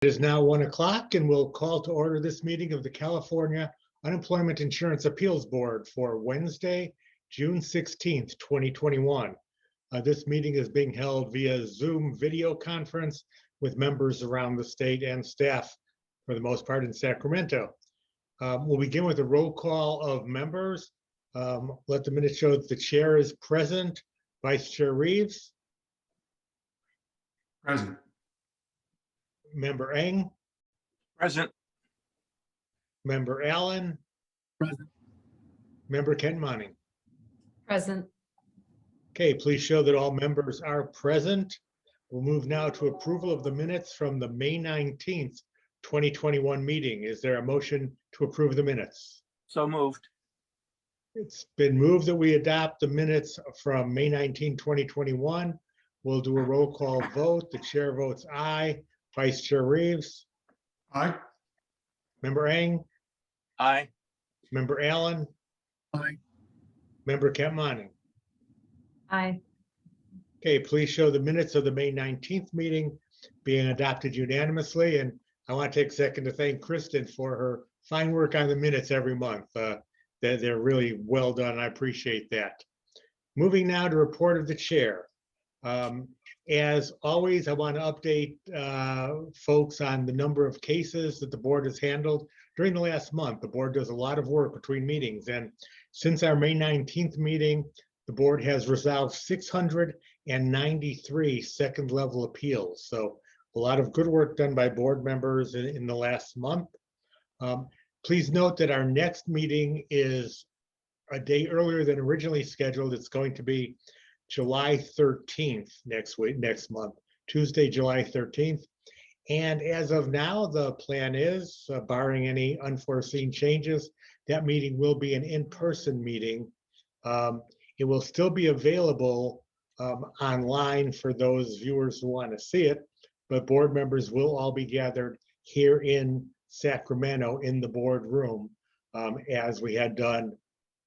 It is now 1 o'clock and we'll call to order this meeting of the California Unemployment Insurance Appeals Board for Wednesday, June 16th, 2021. This meeting is being held via Zoom video conference with members around the state and staff, for the most part, in Sacramento. We'll begin with a roll call of members. Let the minutes show that the chair is present. Vice Chair Reeves. Present. Member Eng. Present. Member Allen. Present. Member Kent-Monning. Present. Okay, please show that all members are present. We'll move now to approval of the minutes from the May 19th, 2021 meeting. Is there a motion to approve the minutes? So moved. It's been moved that we adopt the minutes from May 19, 2021. We'll do a roll call vote. The chair votes aye. Vice Chair Reeves. Aye. Member Eng. Aye. Member Allen. Aye. Member Kent-Monning. Aye. Okay, please show the minutes of the May 19th meeting being adopted unanimously. And I want to take a second to thank Kristen for her fine work on the minutes every month. They're really well done. I appreciate that. Moving now to report of the chair. As always, I want to update folks on the number of cases that the board has handled during the last month. The board does a lot of work between meetings, and since our May 19th meeting, the board has resolved 693 second level appeals. So a lot of good work done by board members in the last month. Please note that our next meeting is a day earlier than originally scheduled. It's going to be July 13th next month, Tuesday, July 13th. And as of now, the plan is, barring any unforeseen changes, that meeting will be an in-person meeting. It will still be available online for those viewers who want to see it, but board members will all be gathered here in Sacramento in the boardroom, as we had done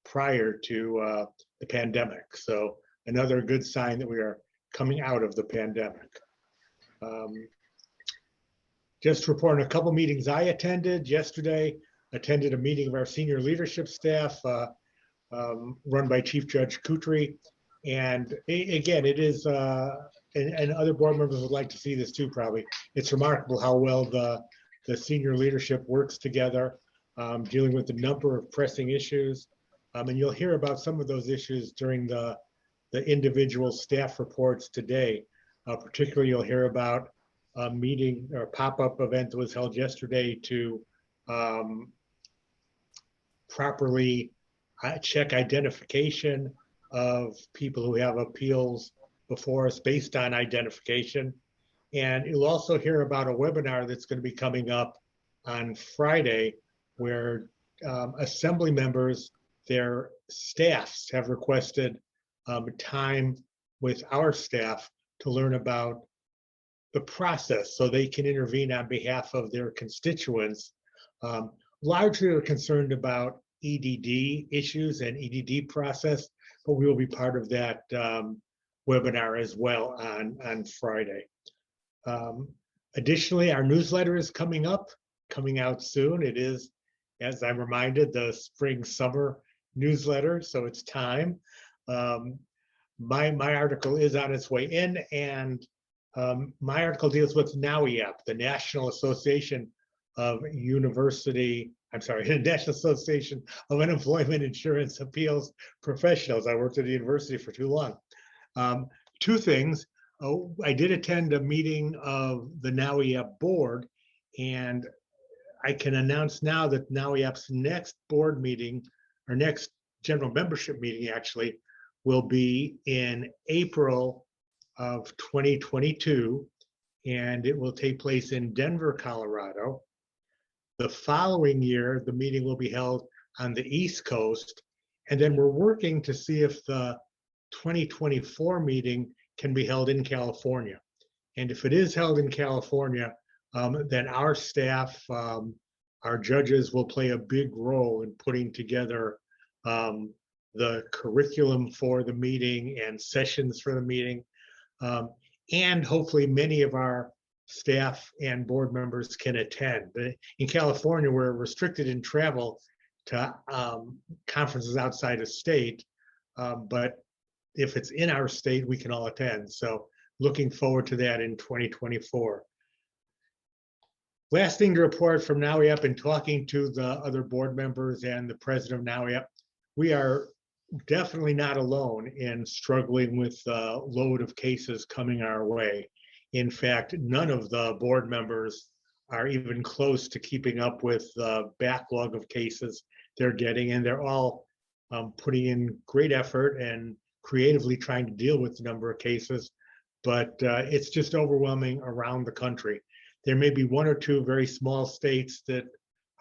prior to the pandemic. So another good sign that we are coming out of the pandemic. Just reporting a couple meetings I attended yesterday. Attended a meeting of our senior leadership staff run by Chief Judge Cutri. And again, it is, and other board members would like to see this too probably. It's remarkable how well the senior leadership works together, dealing with a number of pressing issues. And you'll hear about some of those issues during the individual staff reports today. Particularly, you'll hear about a meeting or pop-up event that was held yesterday to properly check identification of people who have appeals before us based on identification. And you'll also hear about a webinar that's going to be coming up on Friday where assembly members, their staffs have requested time with our staff to learn about the process so they can intervene on behalf of their constituents. Largely are concerned about EDD issues and EDD process, but we will be part of that webinar as well on Friday. Additionally, our newsletter is coming out soon. It is, as I'm reminded, the spring summer newsletter, so it's time. My article is on its way in, and my article deals with CUIAB, the National Association of National Association of Unemployment Insurance Appeals Professionals. I worked at the university for too long. Two things. I did attend a meeting of the CUIAB board, and I can announce now that CUIAB's next board meeting, or next general membership meeting actually, will be in April of 2022, and it will take place in Denver, Colorado. The following year, the meeting will be held on the East Coast, and then we're working to see if the 2024 meeting can be held in California. And if it is held in California, then our staff, our judges will play a big role in putting together the curriculum for the meeting and sessions for the meeting. And hopefully many of our staff and board members can attend. But in California, we're restricted in travel to conferences outside of state. But if it's in our state, we can all attend. So looking forward to that in 2024. Last thing to report from NAWIAP and talking to the other board members and the president of NAWIAP, we are definitely not alone in struggling with the load of cases coming our way. In fact, none of the board members are even close to keeping up with the backlog of cases they're getting, and they're all putting in great effort and creatively trying to deal with the number of cases, but it's just overwhelming around the country. There may be one or two very small states that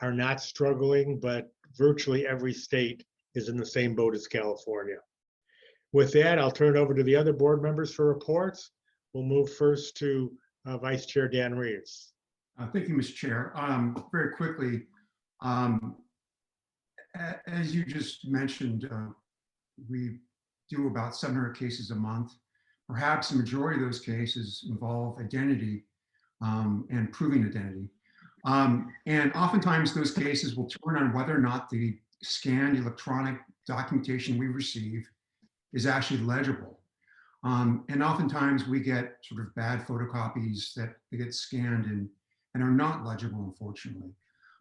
are not struggling, but virtually every state is in the same boat as California. With that, I'll turn it over to the other board members for reports. We'll move first to Vice Chair Dan Reeves. Thank you, Mr. Chair. Very quickly, as you just mentioned, we do about 700 cases a month. Perhaps the majority of those cases involve identity and proving identity. And oftentimes those cases will turn on whether or not the scanned electronic documentation we receive is actually legible. And oftentimes we get sort of bad photocopies that they get scanned and are not legible, unfortunately.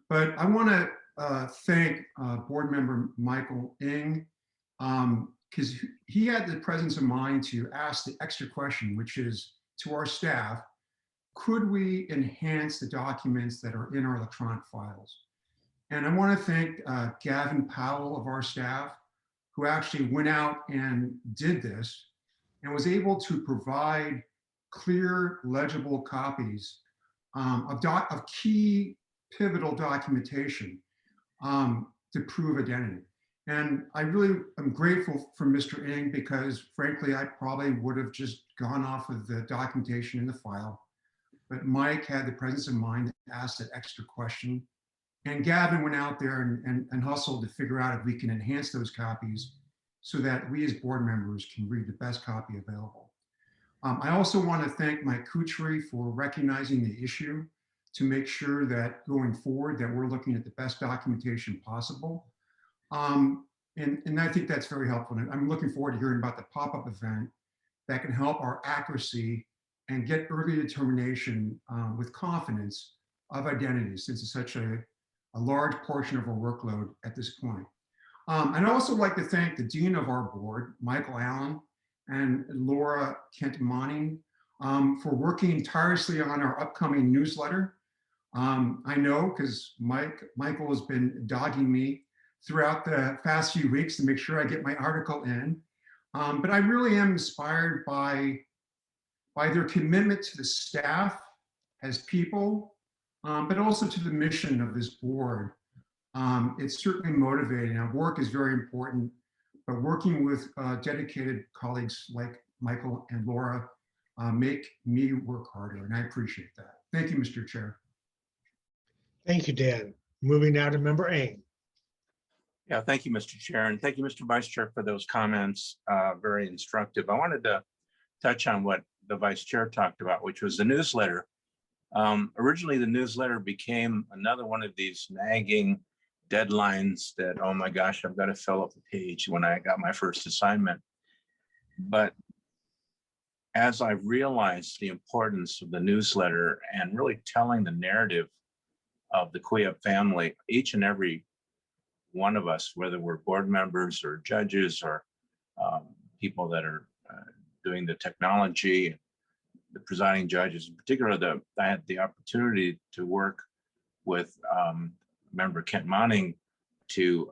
But I want to thank board member Michael Ng, because he had the presence of mind to ask the extra question, which is to our staff, could we enhance the documents that are in our electronic files? And I want to thank Gavin Powell of our staff, who actually went out and did this and was able to provide clear, legible copies of key pivotal documentation to prove identity. And I really am grateful for Mr. Ng, because frankly, I probably would have just gone off of the documentation in the file. But Mike had the presence of mind to ask that extra question. And Gavin went out there and hustled to figure out if we can enhance those copies so that we as board members can read the best copy available. I also want to thank Mike Cutri for recognizing the issue to make sure that going forward that we're looking at the best documentation possible. And I think that's very helpful. And I'm looking forward to hearing about the pop-up event that can help our accuracy and get early determination with confidence of identity, since it's such a large portion of our workload at this point. I'd also like to thank the Dean of our board, Michael Allen, and Laura Kent-Manning for working tirelessly on our upcoming newsletter. I know because Michael has been dogging me throughout the past few weeks to make sure I get my article in. But I really am inspired by their commitment to the staff as people, but also to the mission of this board. It's certainly motivating. Our work is very important, but working with dedicated colleagues like Michael and Laura make me work harder, and I appreciate that. Thank you, Mr. Chair. Thank you, Dan. Moving now to member Ng. Yeah, thank you, Mr. Chair, and thank you, Mr. Vice Chair, for those comments. Very instructive. I wanted to touch on what the Vice Chair talked about, which was the newsletter. Originally, the newsletter became another one of these nagging deadlines that, oh my gosh, I've got to fill up the page when I got my first assignment. But as I've realized the importance of the newsletter and really telling the narrative of the CUIAB family, each and every one of us, whether we're board members or judges or people that are doing the technology, the presiding judges in particular, I had the opportunity to work with member Kent Manning to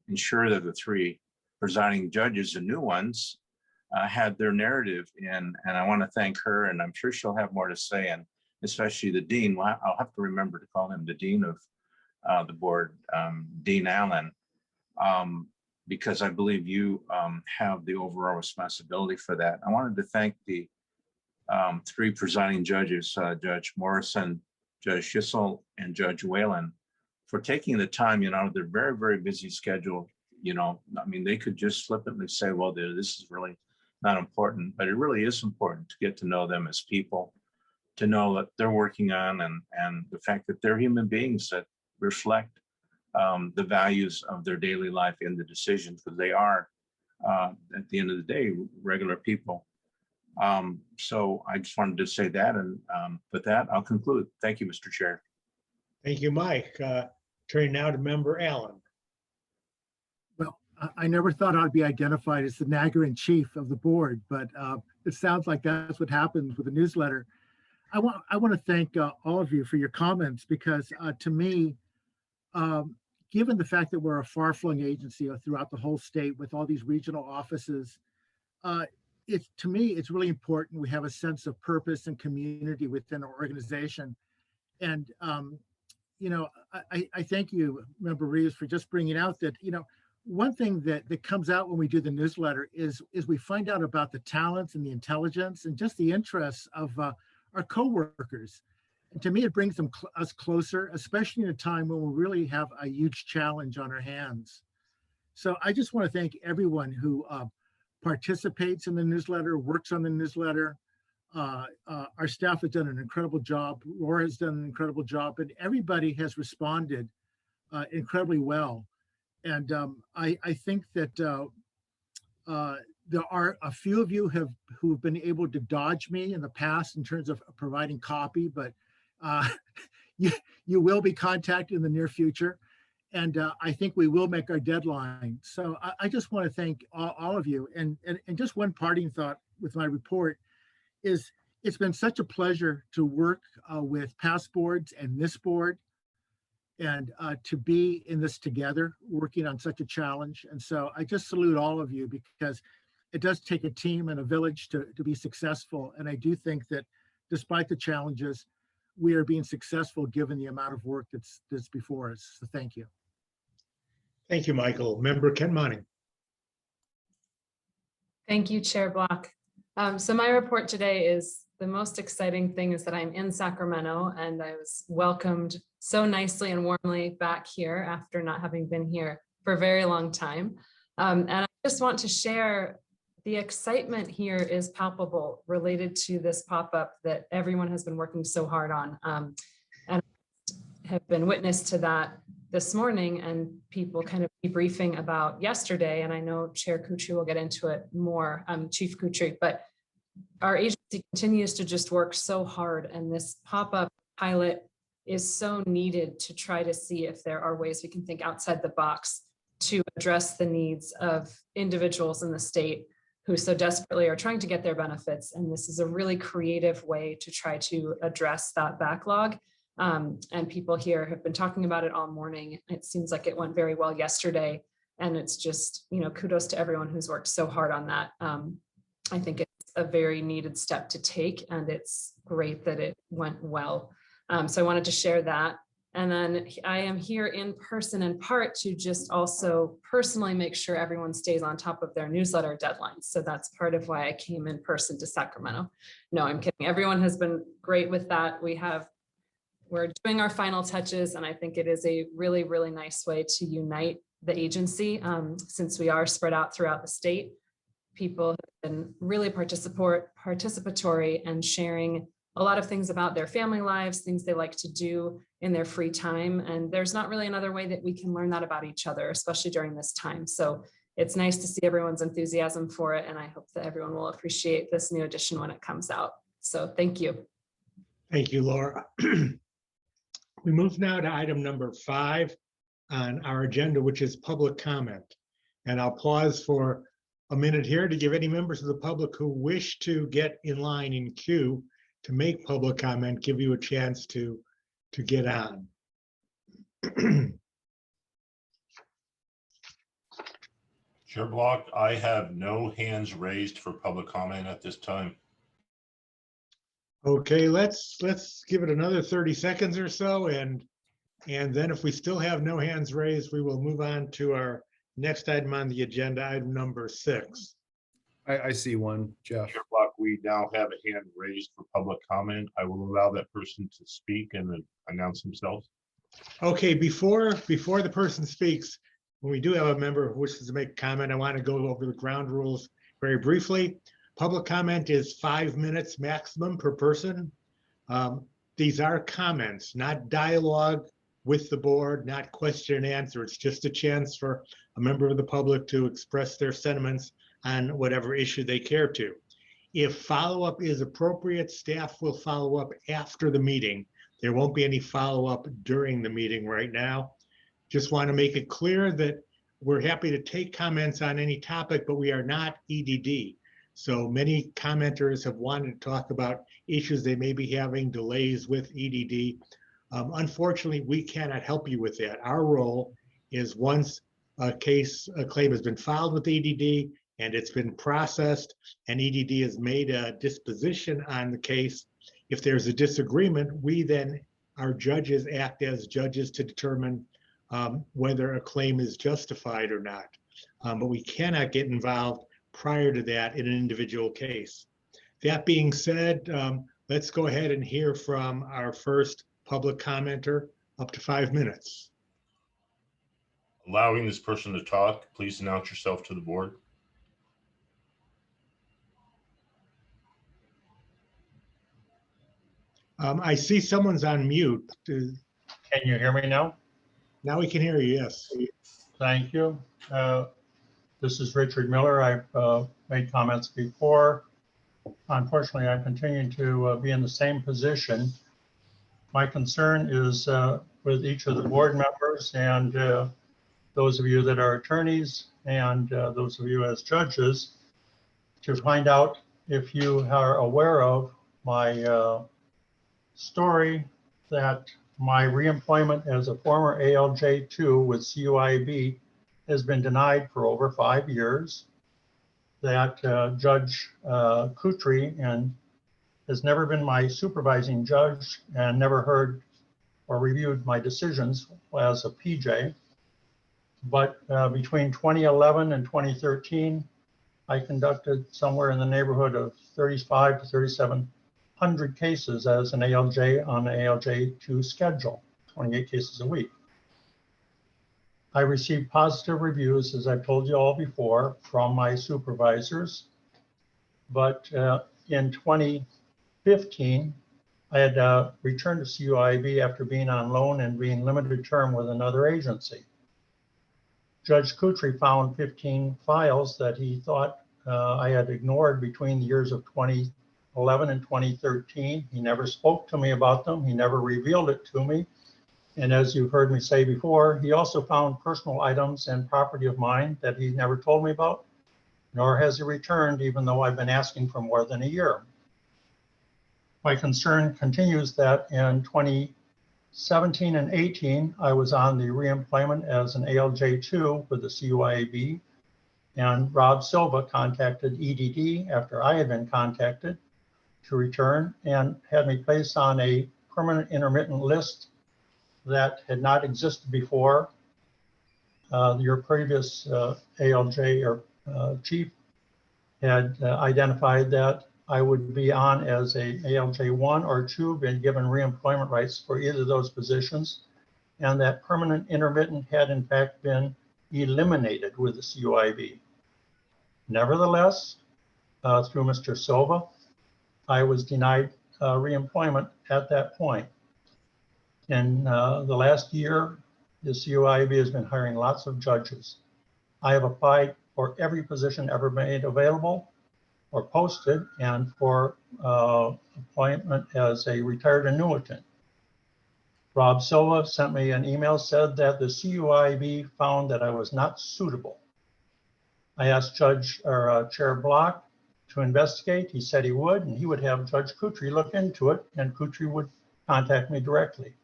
ensure that the three presiding judges, the new ones, had their narrative in, and I want to thank her, and I'm sure she'll have more to say, and especially the dean. Well, I'll have to remember to call him the dean of the board, Dean Allen, because I believe you have the overall responsibility for that. I wanted to thank the three presiding judges, Judge Morrison, Judge Schissel, and Judge Whalen, for taking the time, their very, very busy schedule. I mean, they could just flippantly say, well, this is really not important, but it really is important to get to know them as people, to know that they're working on, and the fact that they're human beings that reflect the values of their daily life in the decisions, because they are, at the end of the day, regular people. So I just wanted to say that, and with that, I'll conclude. Thank you, Mr. Chair. Thank you, Mike. Turning now to Member Allen. Well, I never thought I'd be identified as the nagger in chief of the board, but it sounds like that's what happens with the newsletter. I want to thank all of you for your comments, because to me, given the fact that we're a far-flung agency throughout the whole state with all these regional offices, to me, it's really important we have a sense of purpose and community within our organization. And I thank you, Member Reeves, for just bringing out that, one thing that comes out when we do the newsletter is we find out about the talents and the intelligence and just the interests of our coworkers. And to me, it brings us closer, especially in a time when we really have a huge challenge on our hands. So I just want to thank everyone who participates in the newsletter, works on the newsletter. Our staff has done an incredible job. Laura has done an incredible job, and everybody has responded incredibly well. And I think that there are a few of you who've been able to dodge me in the past in terms of providing copy, but you will be contacted in the near future. And I think we will make our deadline. So I just want to thank all of you. And just one parting thought with my report is it's been such a pleasure to work with past boards and this board, and to be in this together, working on such a challenge. And so I just salute all of you, because it does take a team and a village to be successful. And I do think that despite the challenges, we are being successful given the amount of work that's before us. So thank you. Thank you, Michael. Member Ken Monning. Thank you, Chair Block. So my report today is, the most exciting thing is that I'm in Sacramento, and I was welcomed so nicely and warmly back here after not having been here for a very long time. And I just want to share the excitement here is palpable related to this pop-up that everyone has been working so hard on, and have been witness to that this morning, and people kind of debriefing about yesterday. And I know Chair Cutri will get into it more, Chief Cutri, but our agency continues to just work so hard, and this pop-up pilot is so needed to try to see if there are ways we can think outside the box to address the needs of individuals in the state who so desperately are trying to get their benefits. And this is a really creative way to try to address that backlog. And people here have been talking about it all morning. It seems like it went very well yesterday. And it's just, kudos to everyone who's worked so hard on that. I think it's a very needed step to take, and it's great that it went well. So I wanted to share that. And then I am here in person in part to just also personally make sure everyone stays on top of their newsletter deadlines. So that's part of why I came in person to Sacramento. No, I'm kidding. Everyone has been great with that. We're doing our final touches, and I think it is a really, really nice way to unite the agency since we are spread out throughout the state. People have been really participatory and sharing a lot of things about their family lives, things they like to do in their free time. And there's not really another way that we can learn that about each other, especially during this time. So it's nice to see everyone's enthusiasm for it. And I hope that everyone will appreciate this new edition when it comes out. So thank you. Thank you, Laura. We move now to item number 5 on our agenda, which is public comment. And I'll pause for a minute here to give any members of the public who wish to get in line in queue to make public comment, give you a chance to get on. Chair Block, I have no hands raised for public comment at this time. Okay, let's give it another 30 seconds or so, and then if we still have no hands raised, we will move on to our next item on the agenda, item number 6. I see one, Jeff. Chair Block, we now have a hand raised for public comment. I will allow that person to speak and then announce themselves. Okay, before the person speaks, when we do have a member who wishes to make a comment, I want to go over the ground rules very briefly. Public comment is 5 minutes maximum per person. These are comments, not dialogue with the board, not question and answer. It's just a chance for a member of the public to express their sentiments on whatever issue they care to. If follow-up is appropriate, staff will follow up after the meeting. There won't be any follow-up during the meeting right now. Just want to make it clear that we're happy to take comments on any topic, but we are not EDD. So many commenters have wanted to talk about issues they may be having, delays with EDD. Unfortunately, we cannot help you with that. Our role is once a claim has been filed with EDD and it's been processed and EDD has made a disposition on the case, if there's a disagreement, we then, our judges act as judges to determine whether a claim is justified or not. But we cannot get involved prior to that in an individual case. That being said, let's go ahead and hear from our first public commenter, up to 5 minutes. Allowing this person to talk, please announce yourself to the board. I see someone's on mute. Can you hear me now? Now we can hear you, yes. Thank you. This is Richard Miller. I've made comments before. Unfortunately, I continue to be in the same position. My concern is with each of the board members and those of you that are attorneys and those of you as judges to find out if you are aware of my story that my reemployment as a former ALJ2 with CUIAB has been denied for over 5 years, that Judge Cutri and has never been my supervising judge and never heard or reviewed my decisions as a PJ. But between 2011 and 2013, I conducted somewhere in the neighborhood of 35 to 3,700 cases as an ALJ on the ALJ2 schedule, 28 cases a week. I received positive reviews, as I've told you all before, from my supervisors. But in 2015, I had returned to CUIAB after being on loan and being limited term with another agency. Judge Cutri found 15 files that he thought I had ignored between the years of 2011 and 2013. He never spoke to me about them. He never revealed it to me. And as you've heard me say before, he also found personal items and property of mine that he never told me about, nor has he returned, even though I've been asking for more than a year. My concern continues that in 2017 and 18, I was on the reemployment as an ALJ2 with the CUIAB, and Rob Silva contacted EDD after I had been contacted to return and had me placed on a permanent intermittent list that had not existed before. Your previous ALJ or chief had identified that I would be on as a ALJ 1 or 2, been given reemployment rights for either of those positions, and that permanent intermittent had in fact been eliminated with the CUIAB. Nevertheless, through Mr. Silva, I was denied reemployment at that point. In the last year, the CUIAB has been hiring lots of judges. I have applied for every position ever made available or posted, and for appointment as a retired annuitant. Rob Silva sent me an email, said that the CUIAB found that I was not suitable. I asked Chair Block to investigate. He said he would, and he would have Judge Cutri look into it, and Cutri would contact me directly.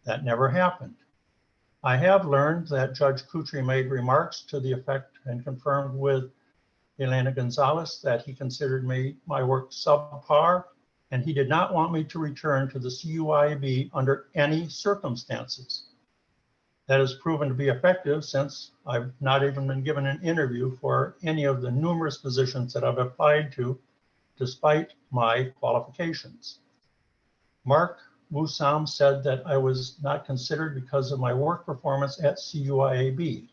That never happened. I have learned that Judge Cutri made remarks to the effect and confirmed with Elena Gonzalez that he considered my work subpar, and he did not want me to return to the CUIAB under any circumstances. That has proven to be effective since I've not even been given an interview for any of the numerous positions that I've applied to, despite my qualifications. Mark Musam said that I was not considered because of my work performance at CUIAB.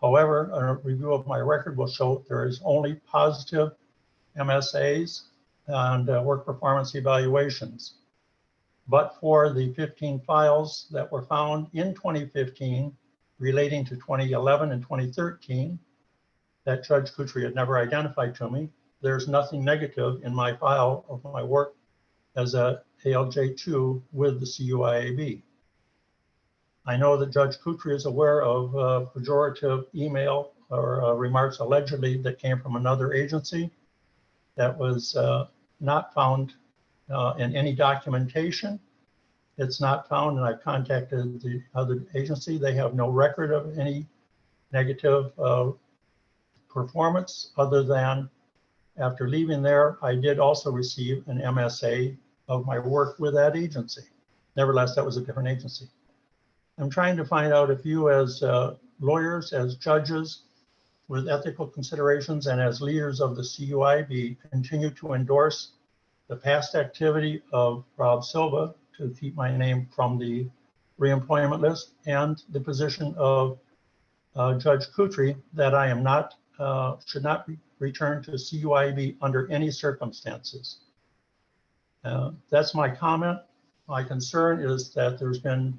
However, a review of my record will show there is only positive MSAs and work performance evaluations. but for the 15 files that were found in 2015 relating to 2011 and 2013 that Judge Cutri had never identified to me, there's nothing negative in my file of my work as a ALJ2 with the CUIAB. I know that Judge Cutri is aware of pejorative email or remarks allegedly that came from another agency that was not found in any documentation. It's not found, and I've contacted the other agency. They have no record of any negative performance other than after leaving there, I did also receive an MSA of my work with that agency. Nevertheless, that was a different agency. I'm trying to find out if you as lawyers, as judges with ethical considerations and as leaders of the CUIB continue to endorse the past activity of Rob Silva to keep my name from the reemployment list and the position of Judge Cutri that I am not, should not be returned to CUIB under any circumstances. That's my comment. My concern is that there's been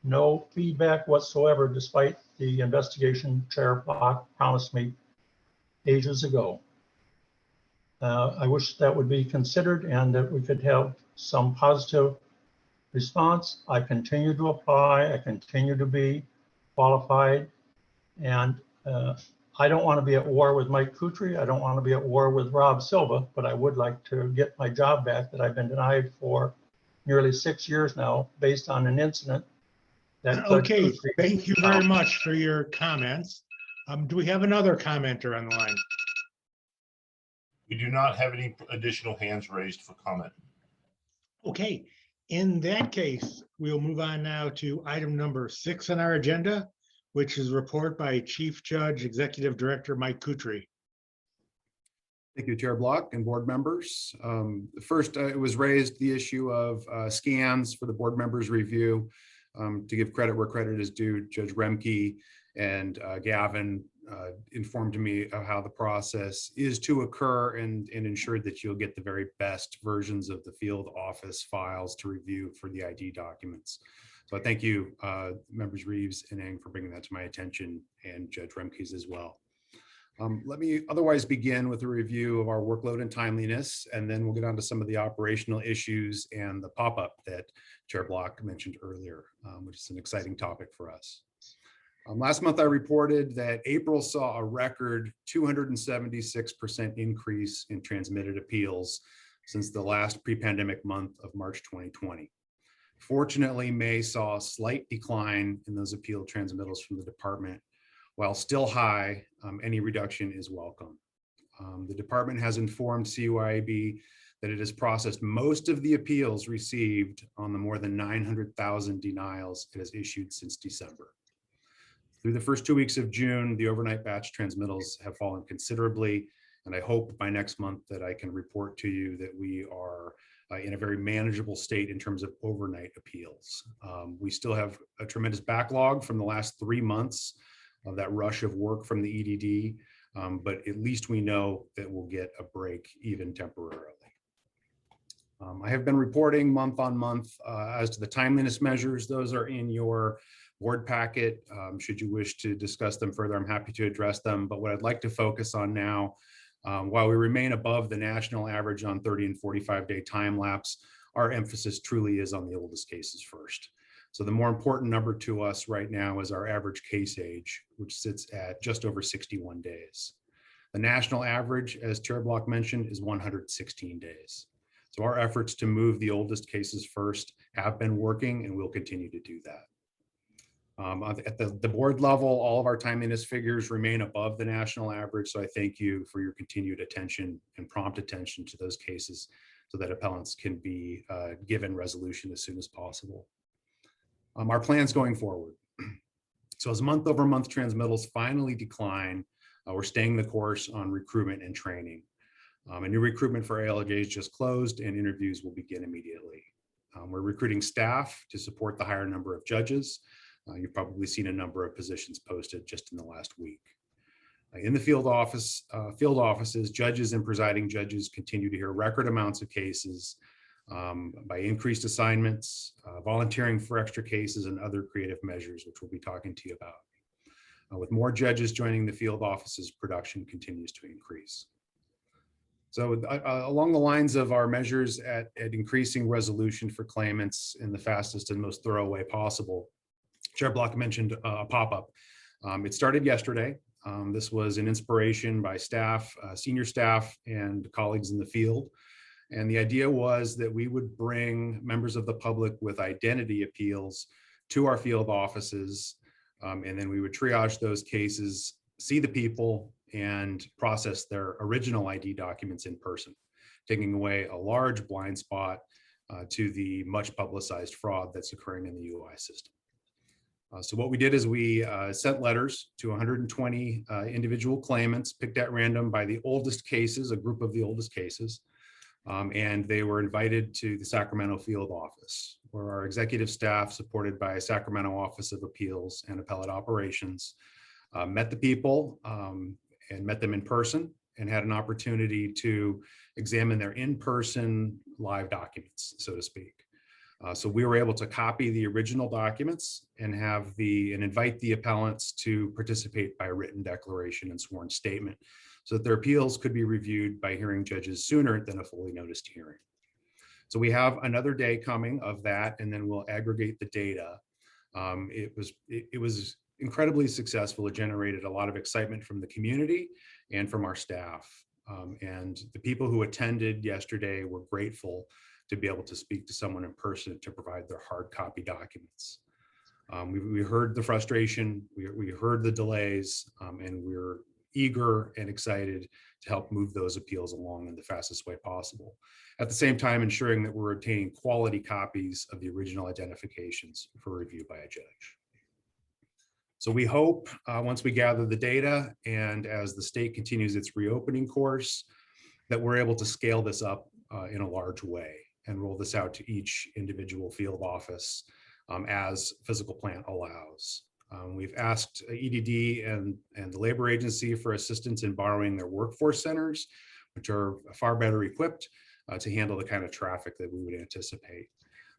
no feedback whatsoever, despite the investigation Chair Block promised me ages ago. I wish that would be considered and that we could have some positive response. I continue to apply. I continue to be qualified. And I don't want to be at war with Mike Cutri. I don't want to be at war with Rob Silva, but I would like to get my job back that I've been denied for nearly 6 years now based on an incident. Okay, thank you very much for your comments. Do we have another commenter on the line? We do not have any additional hands raised for comment. Okay, in that case, we'll move on now to item number 6 on our agenda, which is report by Chief Judge Executive Director Mike Cutri. Thank you, Chair Block and board members. First, it was raised the issue of scans for the board members' review. To give credit where credit is due, Judge Remke and Gavin informed me of how the process is to occur and ensured that you'll get the very best versions of the field office files to review for the ID documents. So I thank you, members Reeves and Eng, for bringing that to my attention, and Judge Remke's as well. Let me otherwise begin with a review of our workload and timeliness, and then we'll get on to some of the operational issues and the pop-up that Chair Block mentioned earlier, which is an exciting topic for us. Last month, I reported that April saw a record 276% increase in transmitted appeals since the last pre-pandemic month of March 2020. Fortunately, May saw a slight decline in those appeal transmittals from the department. While still high, any reduction is welcome. The department has informed CUIAB that it has processed most of the appeals received on the more than 900,000 denials it has issued since December. Through the first 2 weeks of June, the overnight batch transmittals have fallen considerably, and I hope by next month that I can report to you that we are in a very manageable state in terms of overnight appeals. We still have a tremendous backlog from the last 3 months of that rush of work from the EDD, but at least we know that we'll get a break even temporarily. I have been reporting month on month as to the timeliness measures. Those are in your board packet. Should you wish to discuss them further, I'm happy to address them. But what I'd like to focus on now, while we remain above the national average on 30 and 45-day time lapse, our emphasis truly is on the oldest cases first. So the more important number to us right now is our average case age, which sits at just over 61 days. The national average, as Chair Block mentioned, is 116 days. So our efforts to move the oldest cases first have been working, and we'll continue to do that. At the board level, all of our timeliness figures remain above the national average. So I thank you for your continued attention and prompt attention to those cases so that appellants can be given resolution as soon as possible. Our plans going forward. So as month-over-month transmittals finally decline, we're staying the course on recruitment and training. A new recruitment for ALJs just closed and interviews will begin immediately. We're recruiting staff to support the higher number of judges. You've probably seen a number of positions posted just in the last week. In the field offices, judges and presiding judges continue to hear record amounts of cases. by increased assignments, volunteering for extra cases, and other creative measures, which we'll be talking to you about. With more judges joining the field offices, production continues to increase. So along the lines of our measures at increasing resolution for claimants in the fastest and most thorough way possible, Chair Block mentioned a pop-up. It started yesterday. This was an inspiration by staff, senior staff, and colleagues in the field. And the idea was that we would bring members of the public with identity appeals to our field offices, and then we would triage those cases, see the people, and process their original ID documents in person, taking away a large blind spot to the much publicized fraud that's occurring in the UI system. So what we did is we sent letters to 120 individual claimants picked at random by the oldest cases, a group of the oldest cases, and they were invited to the Sacramento field office, where our executive staff, supported by Sacramento Office of Appeals and Appellate Operations, met the people and met them in person and had an opportunity to examine their in-person live documents, so to speak. So we were able to copy the original documents and invite the appellants to participate by written declaration and sworn statement, so that their appeals could be reviewed by hearing judges sooner than a fully noticed hearing. So we have another day coming of that, and then we'll aggregate the data. It was incredibly successful. It generated a lot of excitement from the community and from our staff. And the people who attended yesterday were grateful to be able to speak to someone in person to provide their hard copy documents. We heard the frustration, we heard the delays, and we're eager and excited to help move those appeals along in the fastest way possible. At the same time, ensuring that we're obtaining quality copies of the original identifications for review by a judge. So we hope once we gather the data and as the state continues its reopening course, that we're able to scale this up in a large way and roll this out to each individual field office as physical plant allows. We've asked EDD and the labor agency for assistance in borrowing their workforce centers, which are far better equipped to handle the kind of traffic that we would anticipate.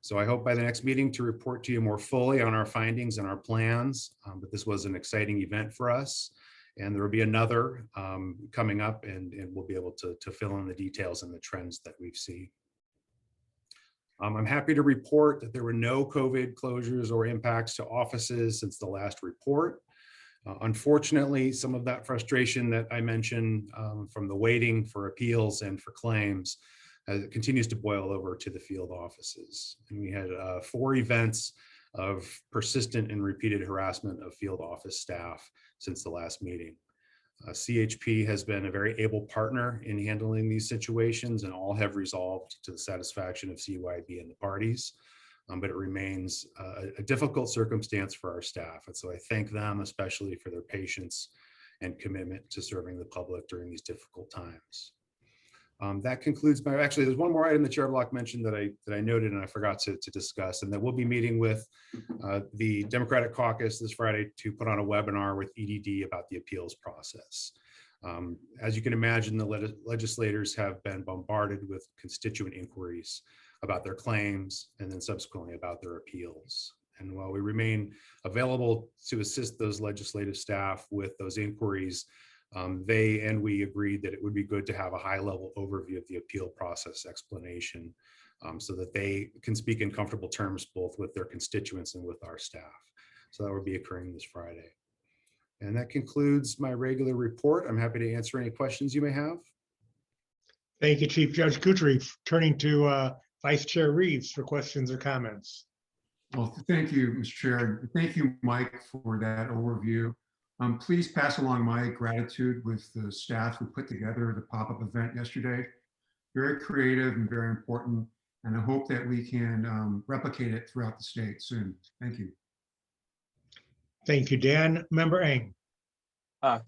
So I hope by the next meeting to report to you more fully on our findings and our plans, but this was an exciting event for us. And there will be another coming up, and we'll be able to fill in the details and the trends that we've seen. I'm happy to report that there were no COVID closures or impacts to offices since the last report. Unfortunately, some of that frustration that I mentioned from the waiting for appeals and for claims continues to boil over to the field offices. And we had 4 events of persistent and repeated harassment of field office staff since the last meeting. CHP has been a very able partner in handling these situations, and all have resolved to the satisfaction of CUIAB and the parties. But it remains a difficult circumstance for our staff. And so I thank them especially for their patience and commitment to serving the public during these difficult times. That concludes my, actually, there's one more item the Chair Block mentioned that I noted and I forgot to discuss, and that we'll be meeting with the Democratic Caucus this Friday to put on a webinar with EDD about the appeals process. As you can imagine, the legislators have been bombarded with constituent inquiries about their claims and then subsequently about their appeals. And while we remain available to assist those legislative staff with those inquiries, they and we agreed that it would be good to have a high-level overview of the appeal process explanation so that they can speak in comfortable terms both with their constituents and with our staff. So that will be occurring this Friday. And that concludes my regular report. I'm happy to answer any questions you may have. Thank you, Chief Judge Cutri. Turning to Vice Chair Reeves for questions or comments. Well, thank you, Mr. Chair. Thank you, Mike, for that overview. Please pass along my gratitude with the staff who put together the pop-up event yesterday. Very creative and very important, and I hope that we can replicate it throughout the state soon. Thank you. Thank you, Dan. Member Eng.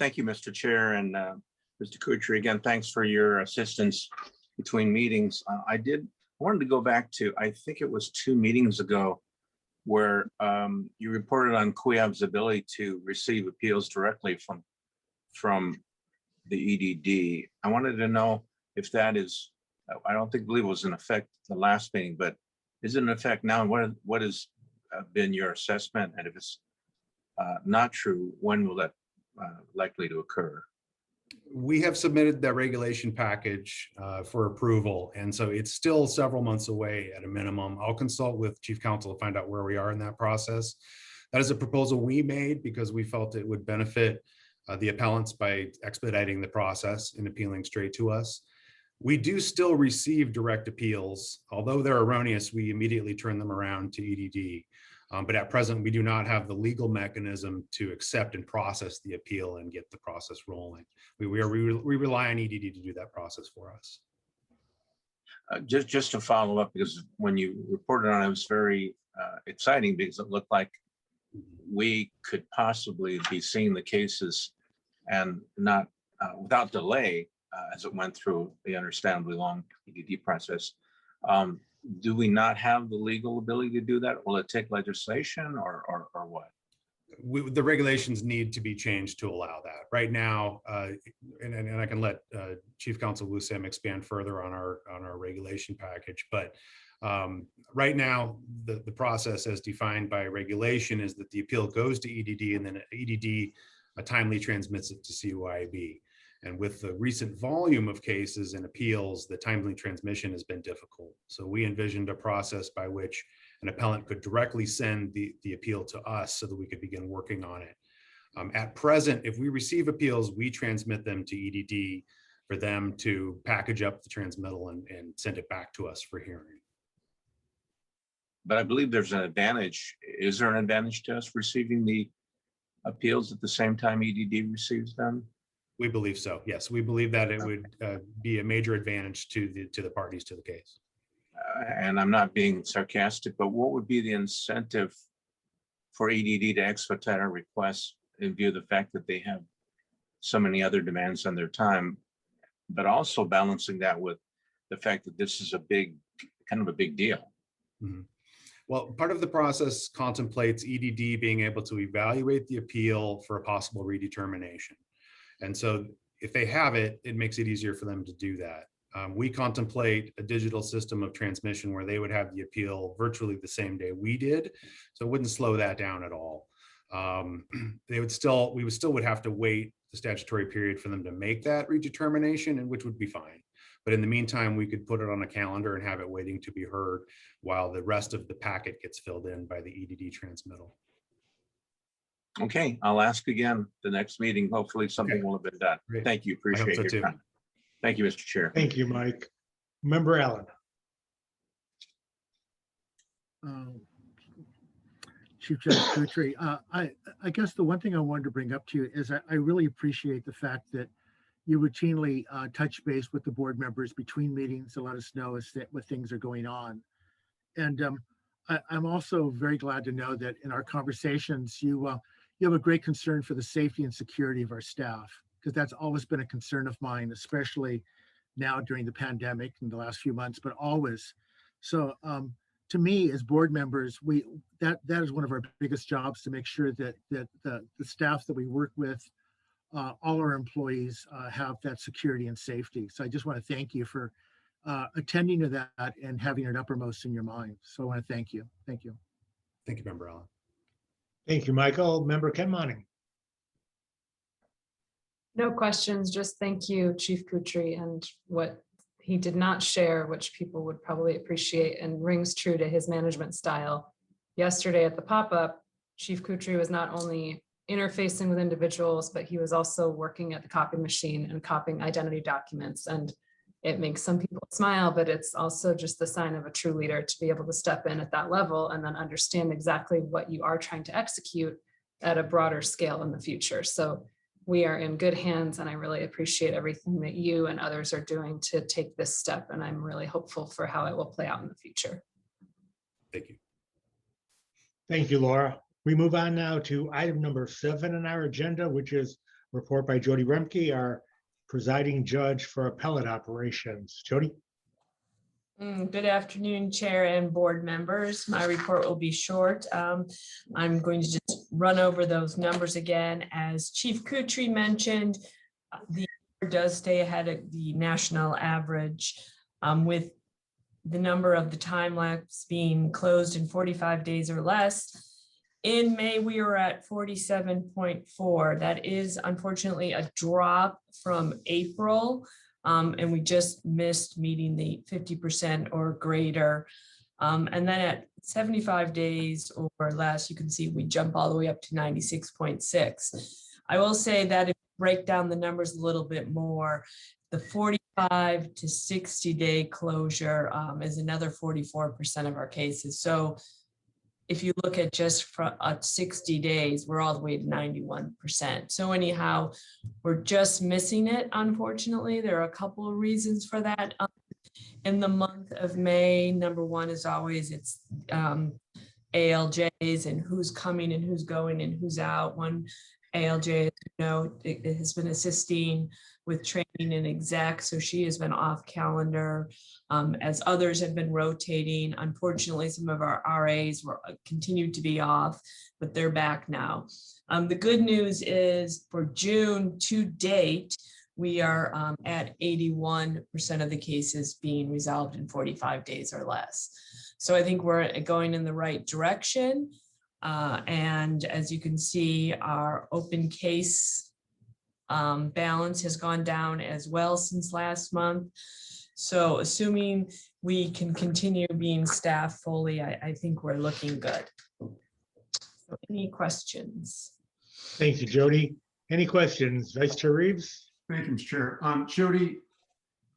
Thank you, Mr. Chair, and Mr. Cutri. Again, thanks for your assistance between meetings. I wanted to go back to, I think it was 2 meetings ago, where you reported on CUIAB's ability to receive appeals directly from the EDD. I wanted to know if that is I don't believe it was in effect the last meeting, but is it in effect now? And what has been your assessment? And if it's not true, when will that likely to occur? We have submitted that regulation package for approval, and so it's still several months away at a minimum. I'll consult with Chief Counsel to find out where we are in that process. That is a proposal we made because we felt it would benefit the appellants by expediting the process and appealing straight to us. We do still receive direct appeals. Although they're erroneous, we immediately turn them around to EDD. But at present, we do not have the legal mechanism to accept and process the appeal and get the process rolling. We rely on EDD to do that process for us. Just to follow up, because when you reported on it, it was very exciting because it looked like we could possibly be seeing the cases and not without delay as it went through the understandably long EDD process. Do we not have the legal ability to do that? Will it take legislation or what? The regulations need to be changed to allow that. Right now, and I can let Chief Counsel Wu-Sam expand further on our regulation package, but right now, the process as defined by regulation is that the appeal goes to EDD, and then EDD timely transmits it to CUIAB. And with the recent volume of cases and appeals, the timely transmission has been difficult. So we envisioned a process by which an appellant could directly send the appeal to us so that we could begin working on it. At present, if we receive appeals, we transmit them to EDD for them to package up the transmittal and send it back to us for hearing. But I believe there's an advantage. Is there an advantage to us receiving the appeals at the same time EDD receives them? We believe so. Yes, we believe that it would be a major advantage to the parties to the case. And I'm not being sarcastic, but what would be the incentive for EDD to expedite our requests in view of the fact that they have so many other demands on their time, but also balancing that with the fact that this is a big deal? Mm-hmm. Well, part of the process contemplates EDD being able to evaluate the appeal for a possible redetermination. And so if they have it, it makes it easier for them to do that. We contemplate a digital system of transmission where they would have the appeal virtually the same day we did. So it wouldn't slow that down at all. We would still have to wait the statutory period for them to make that redetermination, and which would be fine. But in the meantime, we could put it on a calendar and have it waiting to be heard while the rest of the packet gets filled in by the EDD transmittal. Okay, I'll ask again the next meeting. Hopefully something will have been done. Great. Thank you. Appreciate your time. Thank you, Mr. Chair. Thank you, Mike. Member Allen. Chief Judge Cutri, I guess the one thing I wanted to bring up to you is I really appreciate the fact that you routinely touch base with the board members between meetings to let us know what things are going on. And I'm also very glad to know that in our conversations, you have a great concern for the safety and security of our staff, because that's always been a concern of mine, especially now during the pandemic in the last few months, but always. So to me, as board members, that is one of our biggest jobs, to make sure that the staff that we work with, all our employees have that security and safety. So I just want to thank you for attending to that and having it uppermost in your mind. So I want to thank you. Thank you. Thank you, Member Allen. Thank you, Michael. Member Ken Monning. No questions, just thank you, Chief Cutri, and what he did not share, which people would probably appreciate and rings true to his management style. Yesterday at the pop-up, Chief Cutri was not only interfacing with individuals, but he was also working at the copy machine and copying identity documents. And it makes some people smile, but it's also just the sign of a true leader to be able to step in at that level and then understand exactly what you are trying to execute at a broader scale in the future. So we are in good hands, and I really appreciate everything that you and others are doing to take this step. And I'm really hopeful for how it will play out in the future. Thank you. Thank you, Laura. We move on now to item number 7 on our agenda, which is report by Jodi Remke, our presiding judge for appellate operations. Jodi? Good afternoon, Chair and board members. My report will be short. I'm going to just run over those numbers again. As Chief Cutri mentioned, the does stay ahead of the national average. with the number of the time lapse being closed in 45 days or less. In May, we were at 47.4. That is unfortunately a drop from April. And we just missed meeting the 50% or greater. And then at 75 days or less, you can see we jump all the way up to 96.6. I will say that if you break down the numbers a little bit more, the 45 to 60-day closure is another 44% of our cases. So if you look at just for 60 days, we're all the way to 91%. So anyhow, we're just missing it, unfortunately. There are a couple of reasons for that. In the month of May, number one is always it's ALJs and who's coming and who's going and who's out. One ALJ, it has been assisting with training and exec, so she has been off calendar, as others have been rotating. Unfortunately, some of our RAs were continued to be off, but they're back now. The good news is for June to date, we are at 81% of the cases being resolved in 45 days or less. So I think we're going in the right direction. And as you can see, our open case balance has gone down as well since last month. So assuming we can continue being staffed fully, I think we're looking good. So any questions? Thank you, Jodi. Any questions? Vice Chair Reeves? Thank you, Mr. Chair. Jodi,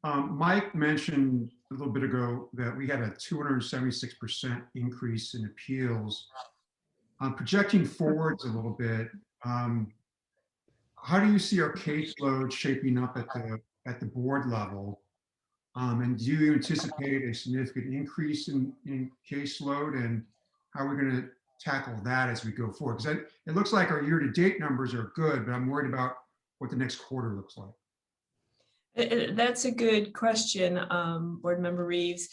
Mike mentioned a little bit ago that we had a 276% increase in appeals. Projecting forwards a little bit, how do you see our caseload shaping up at the board level? And do you anticipate a significant increase in caseload, and how are we going to tackle that as we go forward? Because it looks like our year-to-date numbers are good, but I'm worried about what the next quarter looks like. That's a good question, Board Member Reeves.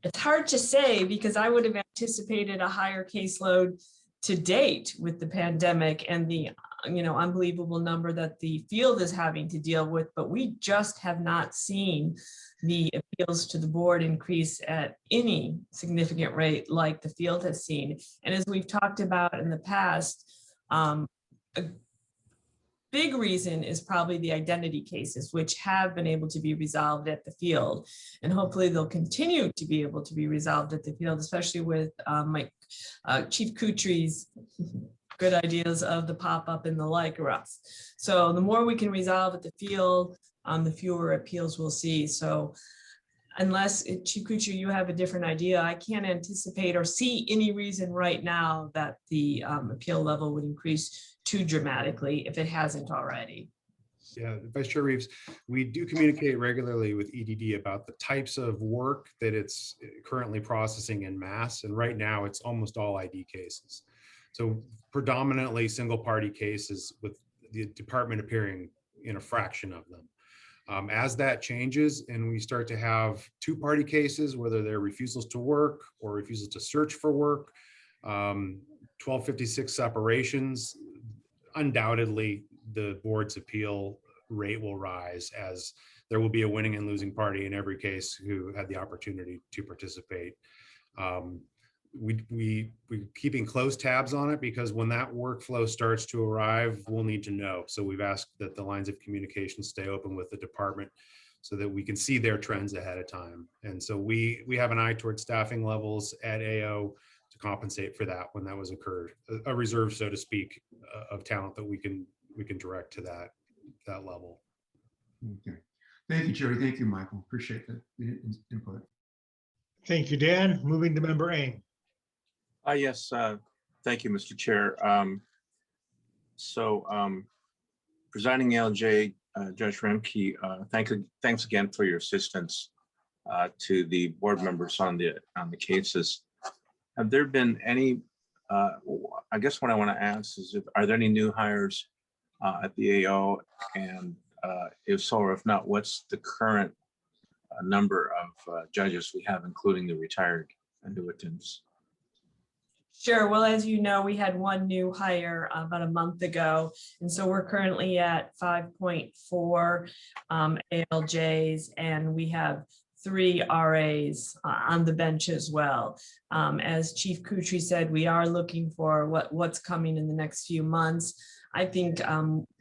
It's hard to say because I would have anticipated a higher caseload to date with the pandemic and the unbelievable number that the field is having to deal with, but we just have not seen the appeals to the board increase at any significant rate like the field has seen. And as we've talked about in the past, a big reason is probably the identity cases, which have been able to be resolved at the field. And hopefully they'll continue to be able to be resolved at the field, especially with Chief Cutri's good ideas of the pop-up and the like or us. So the more we can resolve at the field, the fewer appeals we'll see. So unless, Chief Cutri, you have a different idea, I can't anticipate or see any reason right now that the appeal level would increase too dramatically if it hasn't already. Yeah, Vice Chair Reeves, we do communicate regularly with EDD about the types of work that it's currently processing in mass. And right now it's almost all ID cases. So predominantly single party cases with the department appearing in a fraction of them. As that changes and we start to have two-party cases, whether they're refusals to work or refusals to search for work, 1256 separations, undoubtedly the board's appeal rate will rise, as there will be a winning and losing party in every case who had the opportunity to participate. We're keeping close tabs on it, because when that workflow starts to arrive, we'll need to know. So we've asked that the lines of communication stay open with the department so that we can see their trends ahead of time. And so we have an eye towards staffing levels at AO to compensate for that when that was occurred, a reserve, so to speak, of talent that we can direct to that level. Okay. Thank you, Jodi. Thank you, Michael. Appreciate the input. Thank you, Dan. Moving to Member Eng. Yes, thank you, Mr. Chair. Presiding ALJ, Judge Remke, thanks again for your assistance to the board members on the cases. Have there been any, I guess what I want to ask is, are there any new hires at the AO? And if so, or if not, what's the current number of judges we have, including the retired annuitants? Sure. Well, as you know, we had one new hire about a month ago, and so we're currently at 5.4 ALJs, and we have 3 RAs on the bench as well. As Chief Cutri said, we are looking for what's coming in the next few months. I think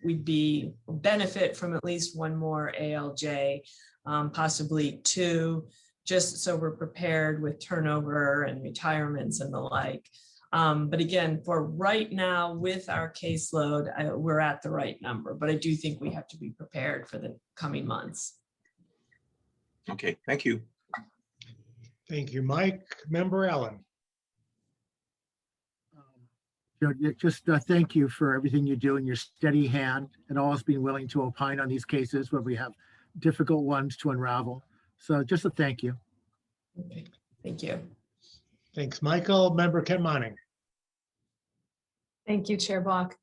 we'd benefit from at least one more ALJ, possibly 2, just so we're prepared with turnover and retirements and the like. But again, for right now with our caseload, we're at the right number, but I do think we have to be prepared for the coming months. Okay, thank you. Thank you, Mike. Member Allen. Just thank you for everything you do and your steady hand and always being willing to opine on these cases when we have difficult ones to unravel. So just a thank you. Okay, thank you. Thanks, Michael. Member Ken Monning. Thank you, Chair Block.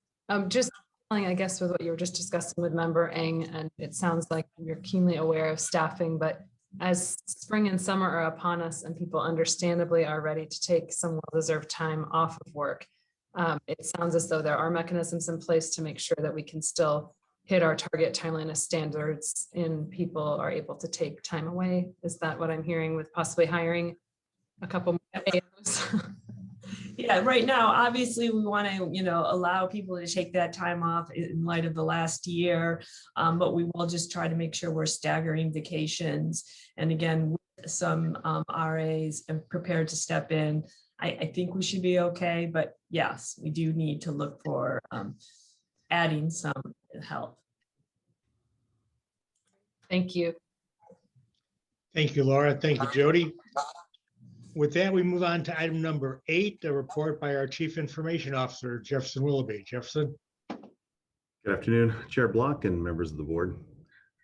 Just following, I guess, with what you were just discussing with Member Eng, and it sounds like you're keenly aware of staffing, but as spring and summer are upon us and people understandably are ready to take some well-deserved time off of work, it sounds as though there are mechanisms in place to make sure that we can still hit our target timeliness standards and people are able to take time away. Is that what I'm hearing, with possibly hiring a couple more AOs? Yeah, right now, obviously, we want to, allow people to take that time off in light of the last year, but we will just try to make sure we're staggering vacations. And again, with some RAs and prepared to step in, I think we should be okay. But yes, we do need to look for adding some help. Thank you. Thank you, Laura. Thank you, Jodi. With that, we move on to item number 8, a report by our Chief Information Officer, Jefferson Willoughby. Jefferson. Good afternoon, Chair Block and members of the board.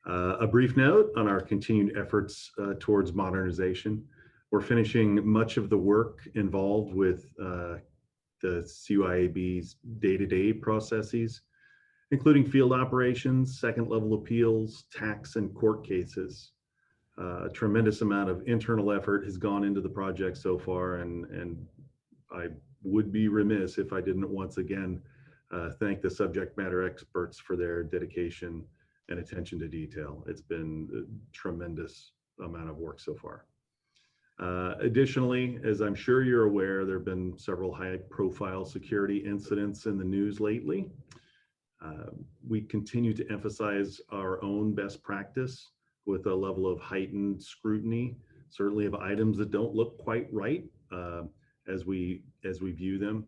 A brief note on our continued efforts towards modernization. We're finishing much of the work involved with the CUIAB's day-to-day processes, including field operations, second-level appeals, tax, and court cases. A tremendous amount of internal effort has gone into the project so far, and I would be remiss if I didn't once again thank the subject matter experts for their dedication and attention to detail. It's been a tremendous amount of work so far. Additionally, as I'm sure you're aware, there have been several high-profile security incidents in the news lately. We continue to emphasize our own best practice with a level of heightened scrutiny, certainly of items that don't look quite right as we view them.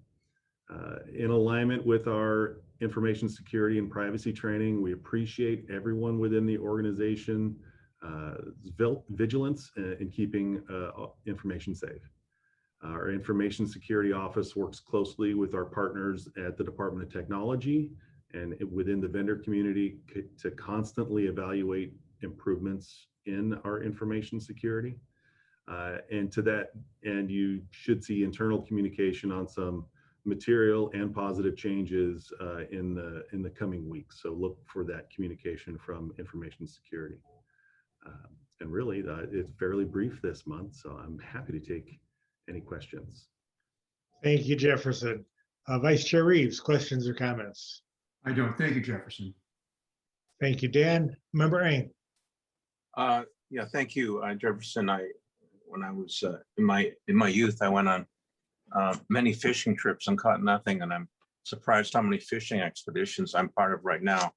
In alignment with our information security and privacy training, we appreciate everyone within the organization vigilance in keeping information safe. Our information security office works closely with our partners at the Department of Technology and within the vendor community to constantly evaluate improvements in our information security. And to that end, you should see internal communication on some material and positive changes in the coming weeks. So look for that communication from information security. And really, it's fairly brief this month, so I'm happy to take any questions. Thank you, Jefferson. Vice Chair Reeves, questions or comments? I don't. Thank you, Jefferson. Thank you, Dan. Member Eng. Yeah, thank you, Jefferson. When I was in my youth, I went on many fishing trips and caught nothing, and I'm surprised how many fishing expeditions I'm part of right now.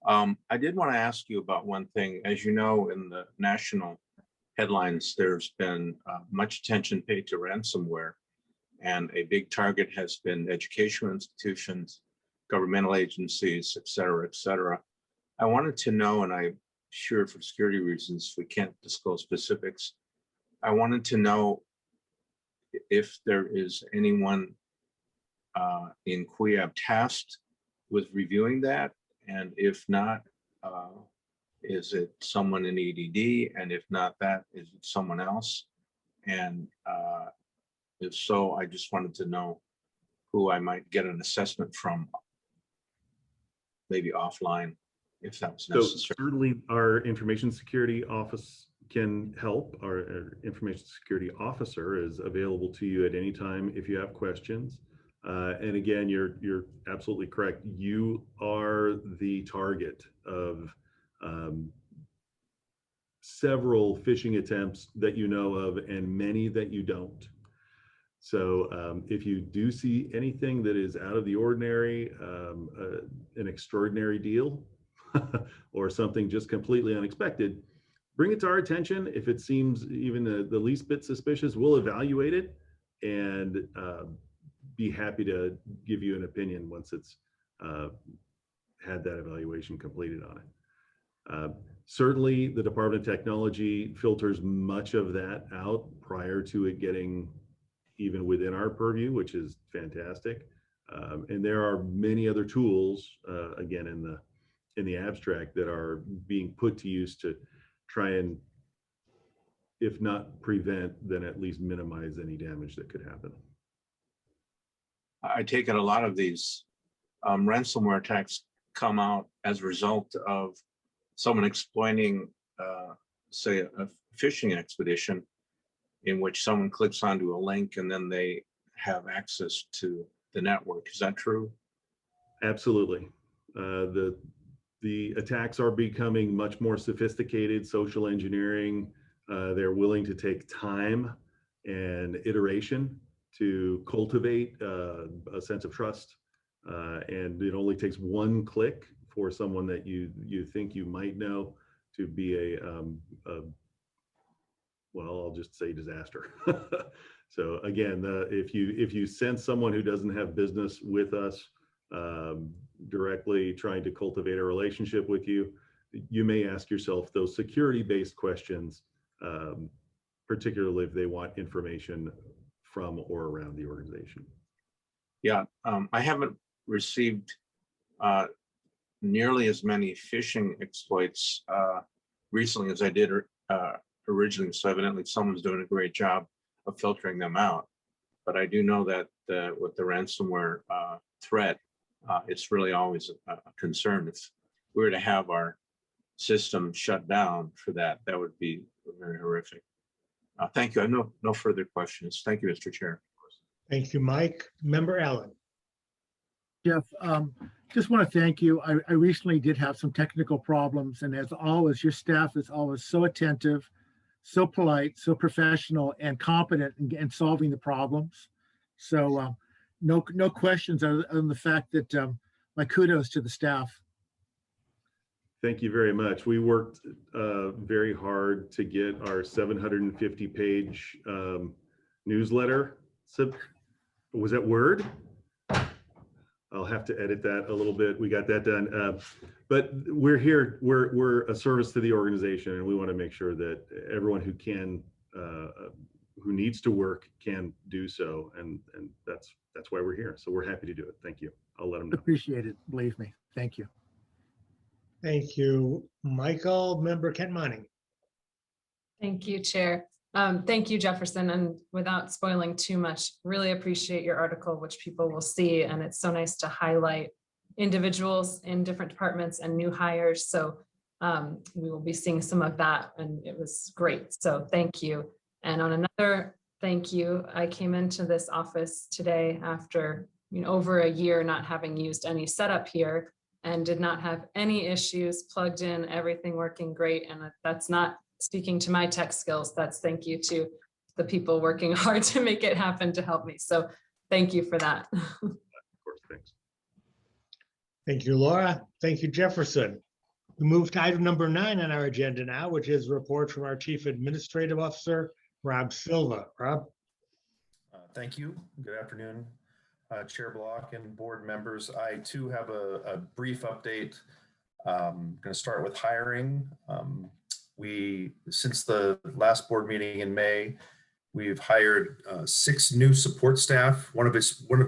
I did want to ask you about one thing. As you know, in the national headlines, there's been much attention paid to ransomware, and a big target has been educational institutions, governmental agencies, et cetera, et cetera. I wanted to know, and I'm sure for security reasons, we can't disclose specifics. I wanted to know if there is anyone in CUIAB tasked with reviewing that, and if not, is it someone in EDD? And if not that, is it someone else? And if so, I just wanted to know who I might get an assessment from, maybe offline, if that was necessary. So certainly our information security office can help. Our information security officer is available to you at any time if you have questions. And again, you're absolutely correct. You are the target of several phishing attempts that you know of and many that you don't. So if you do see anything that is out of the ordinary, an extraordinary deal, or something just completely unexpected, bring it to our attention. If it seems even the least bit suspicious, we'll evaluate it and be happy to give you an opinion once it's had that evaluation completed on it. Certainly, the Department of Technology filters much of that out prior to it getting even within our purview, which is fantastic. And there are many other tools, again, in the abstract, that are being put to use to try and, if not prevent, then at least minimize any damage that could happen. I take it a lot of these ransomware attacks come out as a result of someone exploiting, say, a phishing expedition in which someone clicks onto a link and then they have access to the network. Is that true? Absolutely. The attacks are becoming much more sophisticated, social engineering. They're willing to take time and iteration to cultivate a sense of trust. And it only takes one click for someone that you think you might know to be well, I'll just say disaster. So again, if you sense someone who doesn't have business with us directly trying to cultivate a relationship with you, you may ask yourself those security-based questions, particularly if they want information from or around the organization. Yeah, I haven't received nearly as many phishing exploits recently as I did originally. So evidently someone's doing a great job of filtering them out. But I do know that with the ransomware threat, it's really always a concern. If we were to have our system shut down for that, that would be very horrific. Thank you. I have no further questions. Thank you, Mr. Chair. Thank you, Mike. Member Allen. Jeff, just want to thank you. I recently did have some technical problems, and as always, your staff is always so attentive, so polite, so professional, and competent in solving the problems. So no questions other than the fact that my kudos to the staff. Thank you very much. We worked very hard to get our 750-page newsletter. So, was that Word? I'll have to edit that a little bit. We got that done. But we're here, we're a service to the organization, and we want to make sure that everyone who can, who needs to work can do so. And that's why we're here. So we're happy to do it. Thank you. I'll let them know. Appreciate it. Believe me. Thank you. Thank you, Michael. Member Kent Monning. Thank you, Chair. Thank you, Jefferson. And without spoiling too much, really appreciate your article, which people will see. And it's so nice to highlight individuals in different departments and new hires. So we will be seeing some of that, and it was great. So thank you. And on another thank you, I came into this office today after over a year not having used any setup here, and did not have any issues, plugged in, everything working great. And that's not speaking to my tech skills. That's thank you to the people working hard to make it happen to help me. So thank you for that. Of course, thanks. Thank you, Laura. Thank you, Jefferson. We move to item number 9 on our agenda now, which is a report from our Chief Administrative Officer, Rob Silva. Rob? Thank you. Good afternoon, Chair Block and board members. I too have a brief update. I'm going to start with hiring. Since the last board meeting in May, we've hired 6 new support staff, one of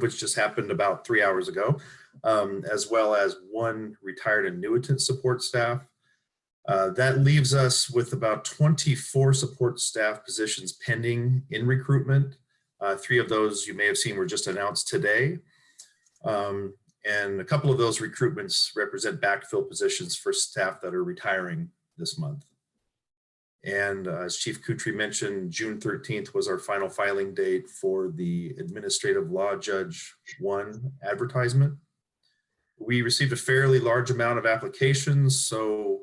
which just happened about 3 hours ago, as well as 1 retired annuitant support staff. That leaves us with about 24 support staff positions pending in recruitment. 3 of those you may have seen were just announced today. And a couple of those recruitments represent backfill positions for staff that are retiring this month. And as Chief Cutri mentioned, June 13th was our final filing date for the Administrative Law Judge 1 advertisement. We received a fairly large amount of applications, so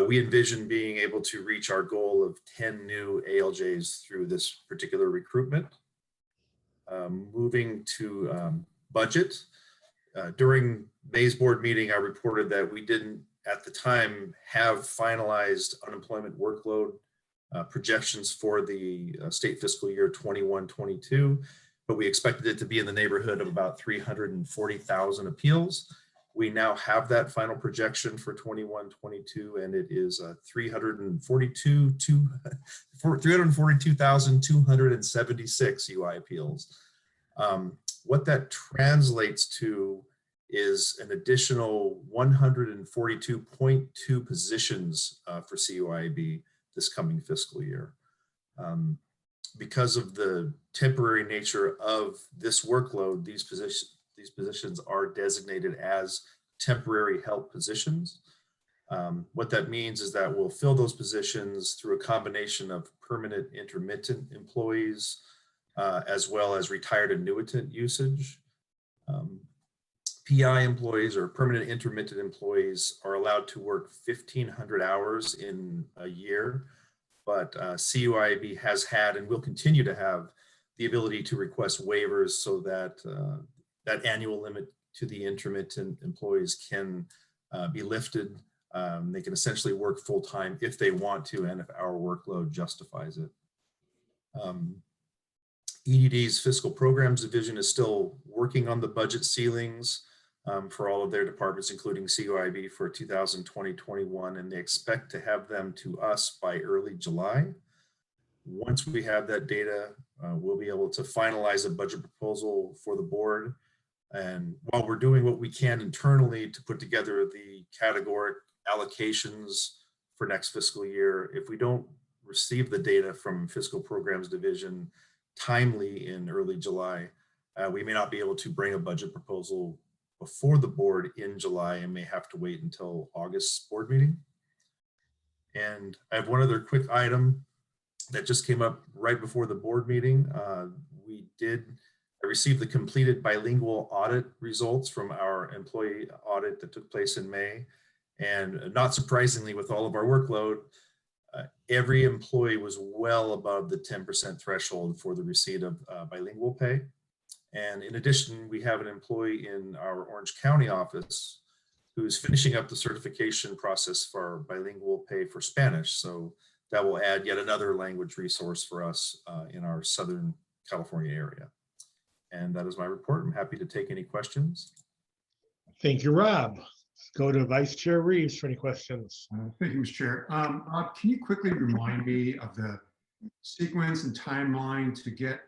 We envision being able to reach our goal of 10 new ALJs through this particular recruitment. Moving to budget. During May's board meeting, I reported that we didn't at the time have finalized unemployment workload projections for the state fiscal year 21-22, but we expected it to be in the neighborhood of about 340,000 appeals. We now have that final projection for 21-22, and it is 342,276 UI appeals. What that translates to is an additional 142.2 positions for CUIAB this coming fiscal year. Because of the temporary nature of this workload, these positions are designated as temporary help positions. What that means is that we'll fill those positions through a combination of permanent intermittent employees, as well as retired annuitant usage. PI employees or permanent intermittent employees are allowed to work 1,500 hours in a year, but CUIAB has had and will continue to have the ability to request waivers so that that annual limit to the intermittent employees can be lifted. They can essentially work full-time if they want to and if our workload justifies it. EDD's Fiscal Programs Division is still working on the budget ceilings for all of their departments, including CUIAB for 2020-21, and they expect to have them to us by early July. Once we have that data, we'll be able to finalize a budget proposal for the board. And while we're doing what we can internally to put together the categoric allocations for next fiscal year, if we don't receive the data from Fiscal Programs Division timely in early July, we may not be able to bring a budget proposal before the board in July and may have to wait until August's board meeting. And I have one other quick item that just came up right before the board meeting. I received the completed bilingual audit results from our employee audit that took place in May. And not surprisingly, with all of our workload, every employee was well above the 10% threshold for the receipt of bilingual pay. And in addition, we have an employee in our Orange County office who's finishing up the certification process for bilingual pay for Spanish. So that will add yet another language resource for us in our Southern California area. And that is my report. I'm happy to take any questions. Thank you, Rob. Let's go to Vice Chair Reeves for any questions. Thank you, Mr. Chair. Rob, can you quickly remind me of the sequence and timeline to get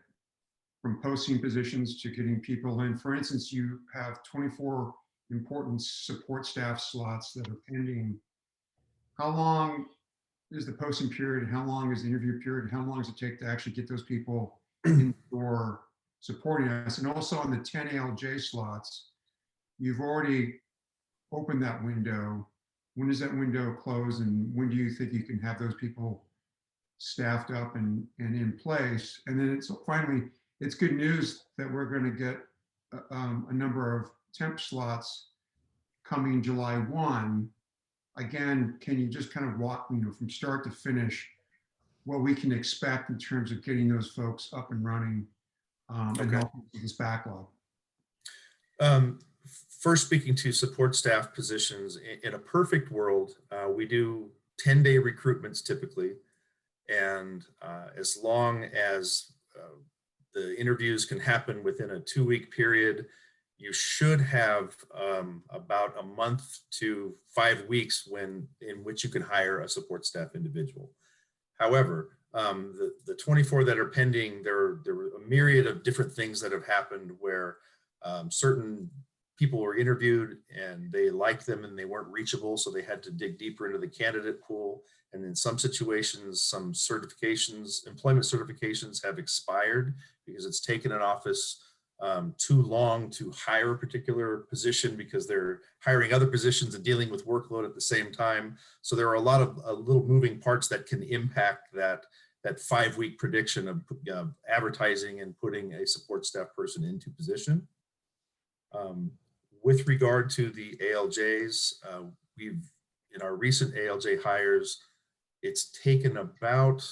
from posting positions to getting people in? For instance, you have 24 important support staff slots that are pending. How long is the posting period? How long is the interview period? How long does it take to actually get those people in the door supporting us? And also on the 10 ALJ slots, you've already opened that window. When does that window close, and when do you think you can have those people staffed up and in place? And then finally, it's good news that we're going to get a number of temp slots coming July 1. Again, can you just kind of walk, from start to finish, what we can expect in terms of getting those folks up and running and helping with this backlog? First, speaking to support staff positions, in a perfect world, we do 10-day recruitments typically. And as long as the interviews can happen within a 2-week period, you should have about a month to 5 weeks in which you can hire a support staff individual. However, the 24 that are pending, there were a myriad of different things that have happened where certain people were interviewed and they liked them and they weren't reachable, so they had to dig deeper into the candidate pool. And in some situations, some certifications, employment certifications have expired because it's taken an office too long to hire a particular position because they're hiring other positions and dealing with workload at the same time. So there are a lot of little moving parts that can impact that 5-week prediction of advertising and putting a support staff person into position. With regard to the ALJs, we've in our recent ALJ hires, it's taken about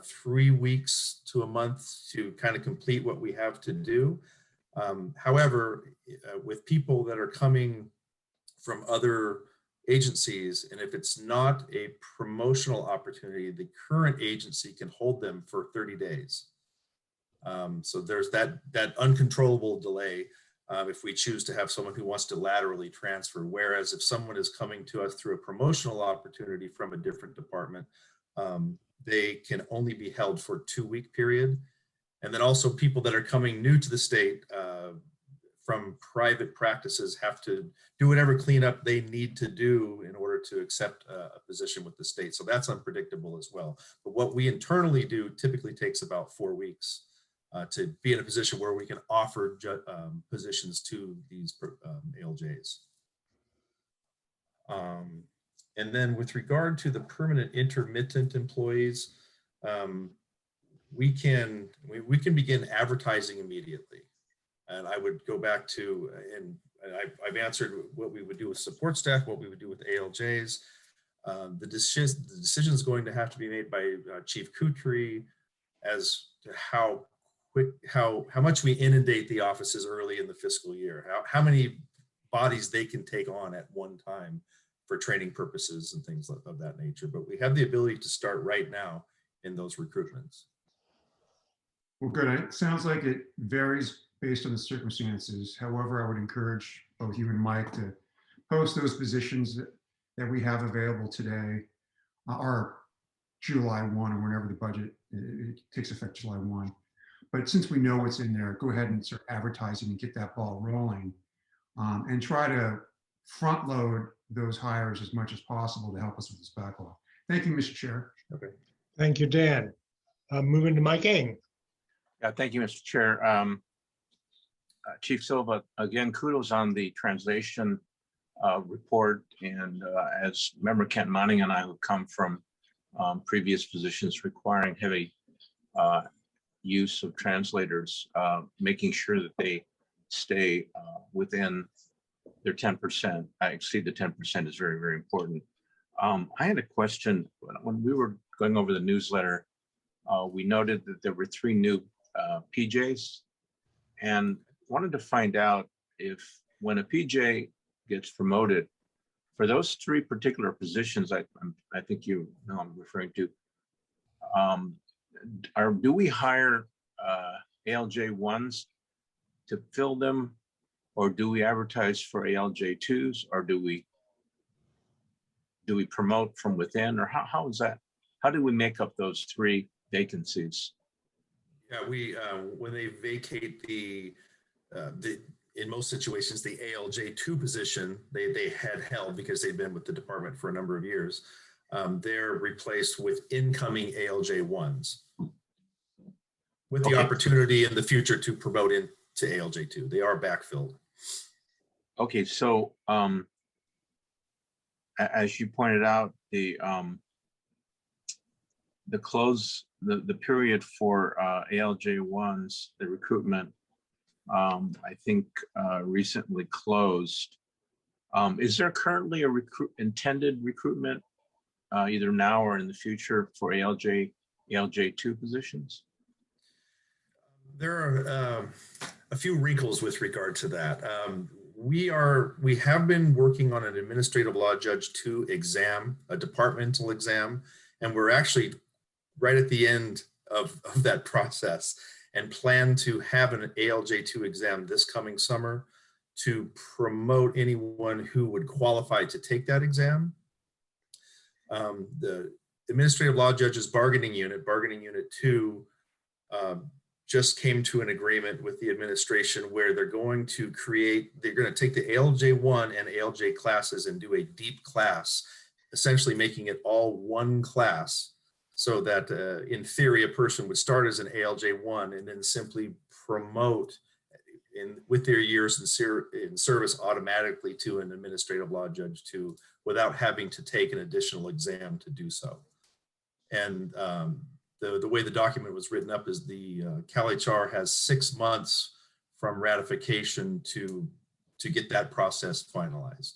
3 weeks to a month to kind of complete what we have to do. However, with people that are coming from other agencies, and if it's not a promotional opportunity, the current agency can hold them for 30 days. So there's that uncontrollable delay if we choose to have someone who wants to laterally transfer. Whereas if someone is coming to us through a promotional opportunity from a different department, they can only be held for a 2-week period. And then also people that are coming new to the state from private practices have to do whatever cleanup they need to do in order to accept a position with the state. So that's unpredictable as well. But what we internally do typically takes about 4 weeks to be in a position where we can offer positions to these ALJs. And then with regard to the permanent intermittent employees, we can begin advertising immediately. And I would go back to, and I've answered what we would do with support staff, what we would do with ALJs. The decision is going to have to be made by Chief Cutri as to how much we inundate the offices early in the fiscal year, how many bodies they can take on at one time for training purposes and things of that nature. But we have the ability to start right now in those recruitments. Well, good. It sounds like it varies based on the circumstances. However, I would encourage both you and Mike to post those positions that we have available today, or July 1 or whenever the budget it takes effect July 1. But since we know what's in there, go ahead and start advertising and get that ball rolling, and try to front load those hires as much as possible to help us with this backlog. Thank you, Mr. Chair. Okay. Thank you, Dan. Moving to Mike Ing. Yeah, thank you, Mr. Chair. Chief Silva, again, kudos on the translation report. And as member Kent Monning and I, who come from previous positions requiring heavy use of translators, making sure that they stay within their 10%. I exceed the 10% is very, very important. I had a question. When we were going over the newsletter, we noted that there were 3 new PJs, and wanted to find out if when a PJ gets promoted, for those 3 particular positions, I think you know I'm referring to, do we hire ALJ1s to fill them, or do we advertise for ALJ2s, or do we promote from within, or how is that? How do we make up those 3 vacancies? Yeah, we when they vacate in most situations, the ALJ2 position they had held because they've been with the department for a number of years, they're replaced with incoming ALJ1s with the opportunity in the future to promote into ALJ2. They are backfilled. Okay, so as you pointed out, the period for ALJ1s, the recruitment, I think recently closed. Is there currently a intended recruitment either now or in the future for ALJ2 positions? There are a few wrinkles with regard to that. We have been working on an Administrative Law Judge 2 exam, a departmental exam, and we're actually right at the end of that process, and plan to have an ALJ2 exam this coming summer to promote anyone who would qualify to take that exam. The Administrative Law Judges Bargaining Unit 2, just came to an agreement with the administration where they're going to take the ALJ1 and ALJ classes and do a deep class, essentially making it all one class, so that in theory, a person would start as an ALJ1 and then simply promote with their years in service automatically to an Administrative Law Judge 2 without having to take an additional exam to do so. And the way the document was written up is the CalHR has 6 months from ratification to get that process finalized.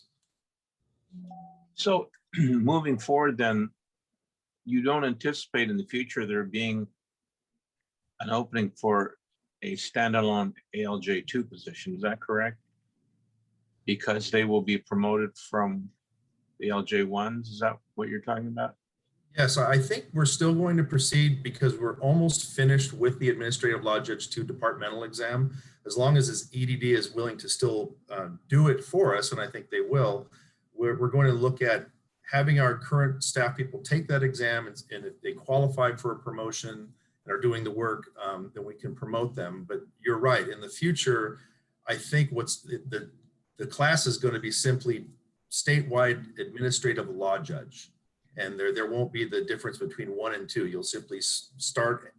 So moving forward, then, you don't anticipate in the future there being an opening for a standalone ALJ2 position, is that correct? Because they will be promoted from the ALJ1s, is that what you're talking about? Yes, I think we're still going to proceed because we're almost finished with the Administrative Law Judge 2 departmental exam. As long as his EDD is willing to still do it for us, and I think they will, we're going to look at having our current staff people take that exam, and if they qualify for a promotion and are doing the work, then we can promote them. But you're right, in the future, I think the class is going to be simply statewide administrative law judge. And there won't be the difference between 1 and 2. You'll simply start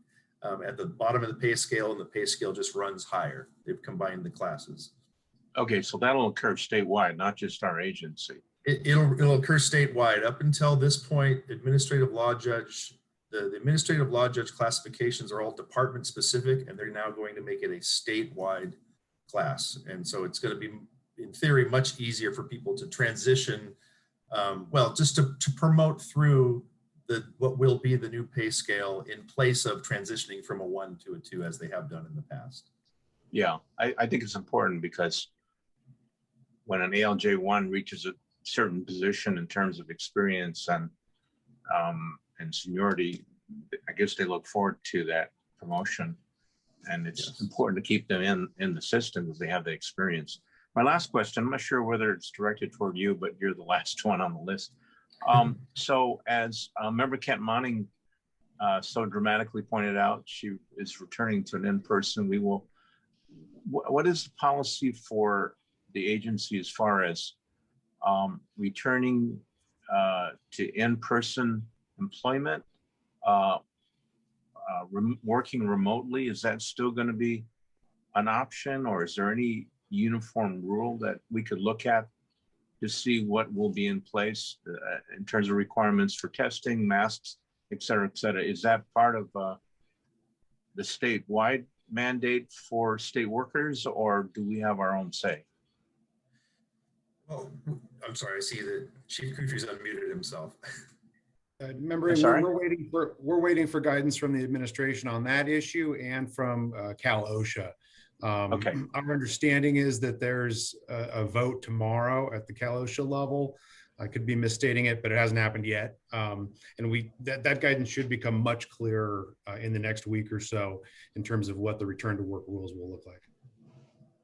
at the bottom of the pay scale, and the pay scale just runs higher. They've combined the classes. Okay, so that'll occur statewide, not just our agency. It'll occur statewide. Up until this point, administrative law judge, the administrative law judge classifications are all department specific, and they're now going to make it a statewide class. And so it's going to be, in theory, much easier for people to transition, well, just to promote through what will be the new pay scale in place of transitioning from a 1 to a 2 as they have done in the past. Yeah, I think it's important because when an ALJ1 reaches a certain position in terms of experience and seniority, I guess they look forward to that promotion, and it's important to keep them in the system because they have the experience. My last question, I'm not sure whether it's directed toward you, but you're the last one on the list. So as Member Kent Monning so dramatically pointed out, she is returning to an in-person. We will, what is the policy for the agency as far as returning to in-person employment, working remotely? Is that still going to be an option, or is there any uniform rule that we could look at to see what will be in place in terms of requirements for testing, masks, et cetera, et cetera? Is that part of the statewide mandate for state workers, or do we have our own say? Well, I'm sorry, I see that Chief Cutri's unmuted himself. Remember, we're waiting for guidance from the administration on that issue and from Cal OSHA. Okay. Our understanding is that there's a vote tomorrow at the Cal OSHA level. I could be misstating it, but it hasn't happened yet. And that guidance should become much clearer in the next week or so in terms of what the return to work rules will look like.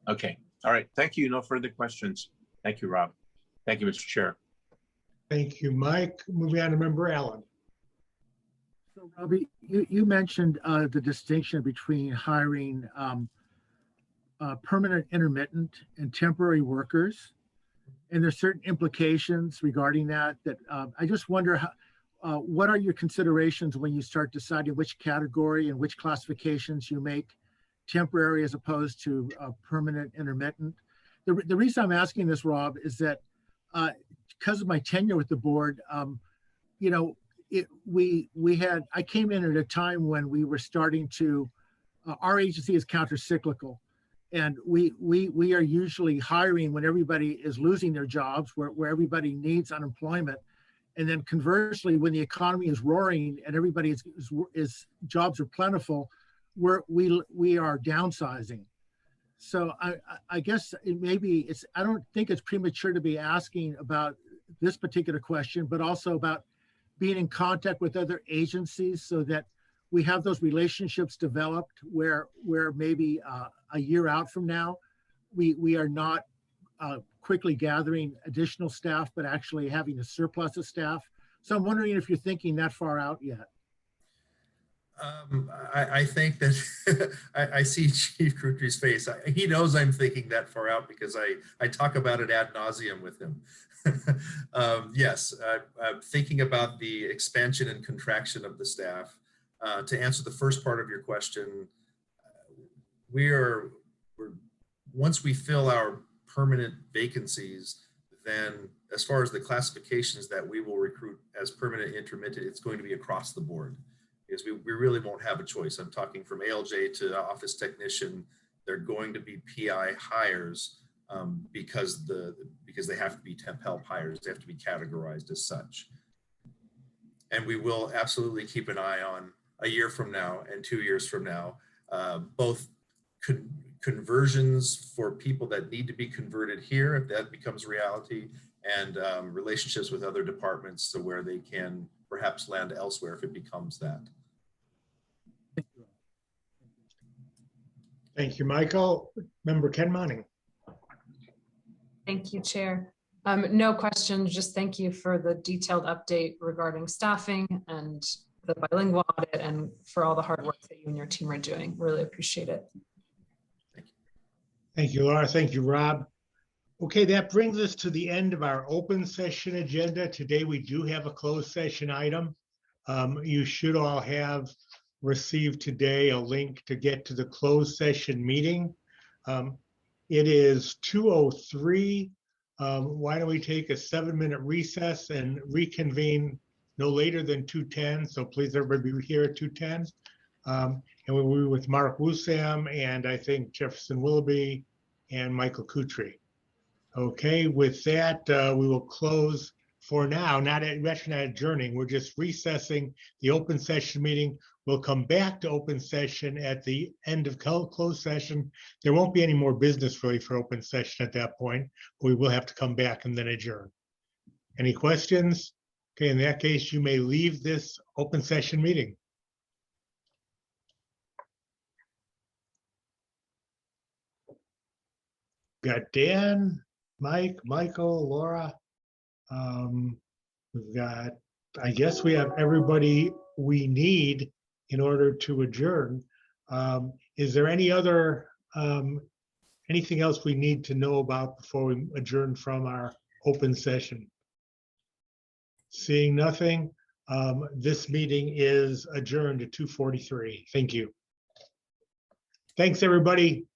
Okay. All right. Thank you. No further questions. Thank you, Rob. Thank you, Mr. Chair. Thank you, Mike. Moving on to Member Allen. So Robbie, you mentioned the distinction between hiring permanent, intermittent, and temporary workers. And there's certain implications regarding that I just wonder, what are your considerations when you start deciding which category and which classifications you make temporary as opposed to permanent, intermittent? The reason I'm asking this, Rob, is that because of my tenure with the board, you know, I came in at a time when we were starting to, our agency is counter-cyclical. And we are usually hiring when everybody is losing their jobs, where everybody needs unemployment. And then conversely, when the economy is roaring and everybody is jobs are plentiful, we are downsizing. So I guess I don't think it's premature to be asking about this particular question, but also about being in contact with other agencies so that we have those relationships developed where maybe a year out from now, we are not quickly gathering additional staff, but actually having a surplus of staff. So I'm wondering if you're thinking that far out yet. I think that I see Chief Cutri's face. He knows I'm thinking that far out because I talk about it ad nauseum with him. Yes, I'm thinking about the expansion and contraction of the staff. To answer the first part of your question, once we fill our permanent vacancies, then as far as the classifications that we will recruit as permanent intermittent, it's going to be across the board. Because we really won't have a choice. I'm talking from ALJ to office technician. They're going to be PI hires because they have to be temp help hires. They have to be categorized as such. And we will absolutely keep an eye on a year from now and 2 years from now, both conversions for people that need to be converted here, if that becomes reality, and relationships with other departments to where they can perhaps land elsewhere if it becomes that. Thank you, Michael. Member Ken Monning. Thank you, Chair. No questions, just thank you for the detailed update regarding staffing and the bilingual audit and for all the hard work that you and your team are doing. Really appreciate it. Thank you, Laura. Thank you, Rob. Okay, that brings us to the end of our open session agenda. Today, we do have a closed session item. You should all have received today a link to get to the closed session meeting. It is 2:03. Why don't we take a 7-minute recess and reconvene no later than 2:10. So please everybody be here at 2:10. And we'll be with Mark Wusam and I think Jefferson Willoughby and Michael Cutri. Okay, with that, we will close for now. We're actually not adjourning. We're just recessing the open session meeting. We'll come back to open session at the end of closed session. There won't be any more business really for open session at that point. We will have to come back and then adjourn. Any questions? Okay, in that case, you may leave this open session meeting. Got Dan, Mike, Michael, Laura. We've got, I guess we have everybody we need in order to adjourn. Is there any other, anything else we need to know about before we adjourn from our open session? Seeing nothing, this meeting is adjourned at 2:43. Thank you. Thanks, everybody.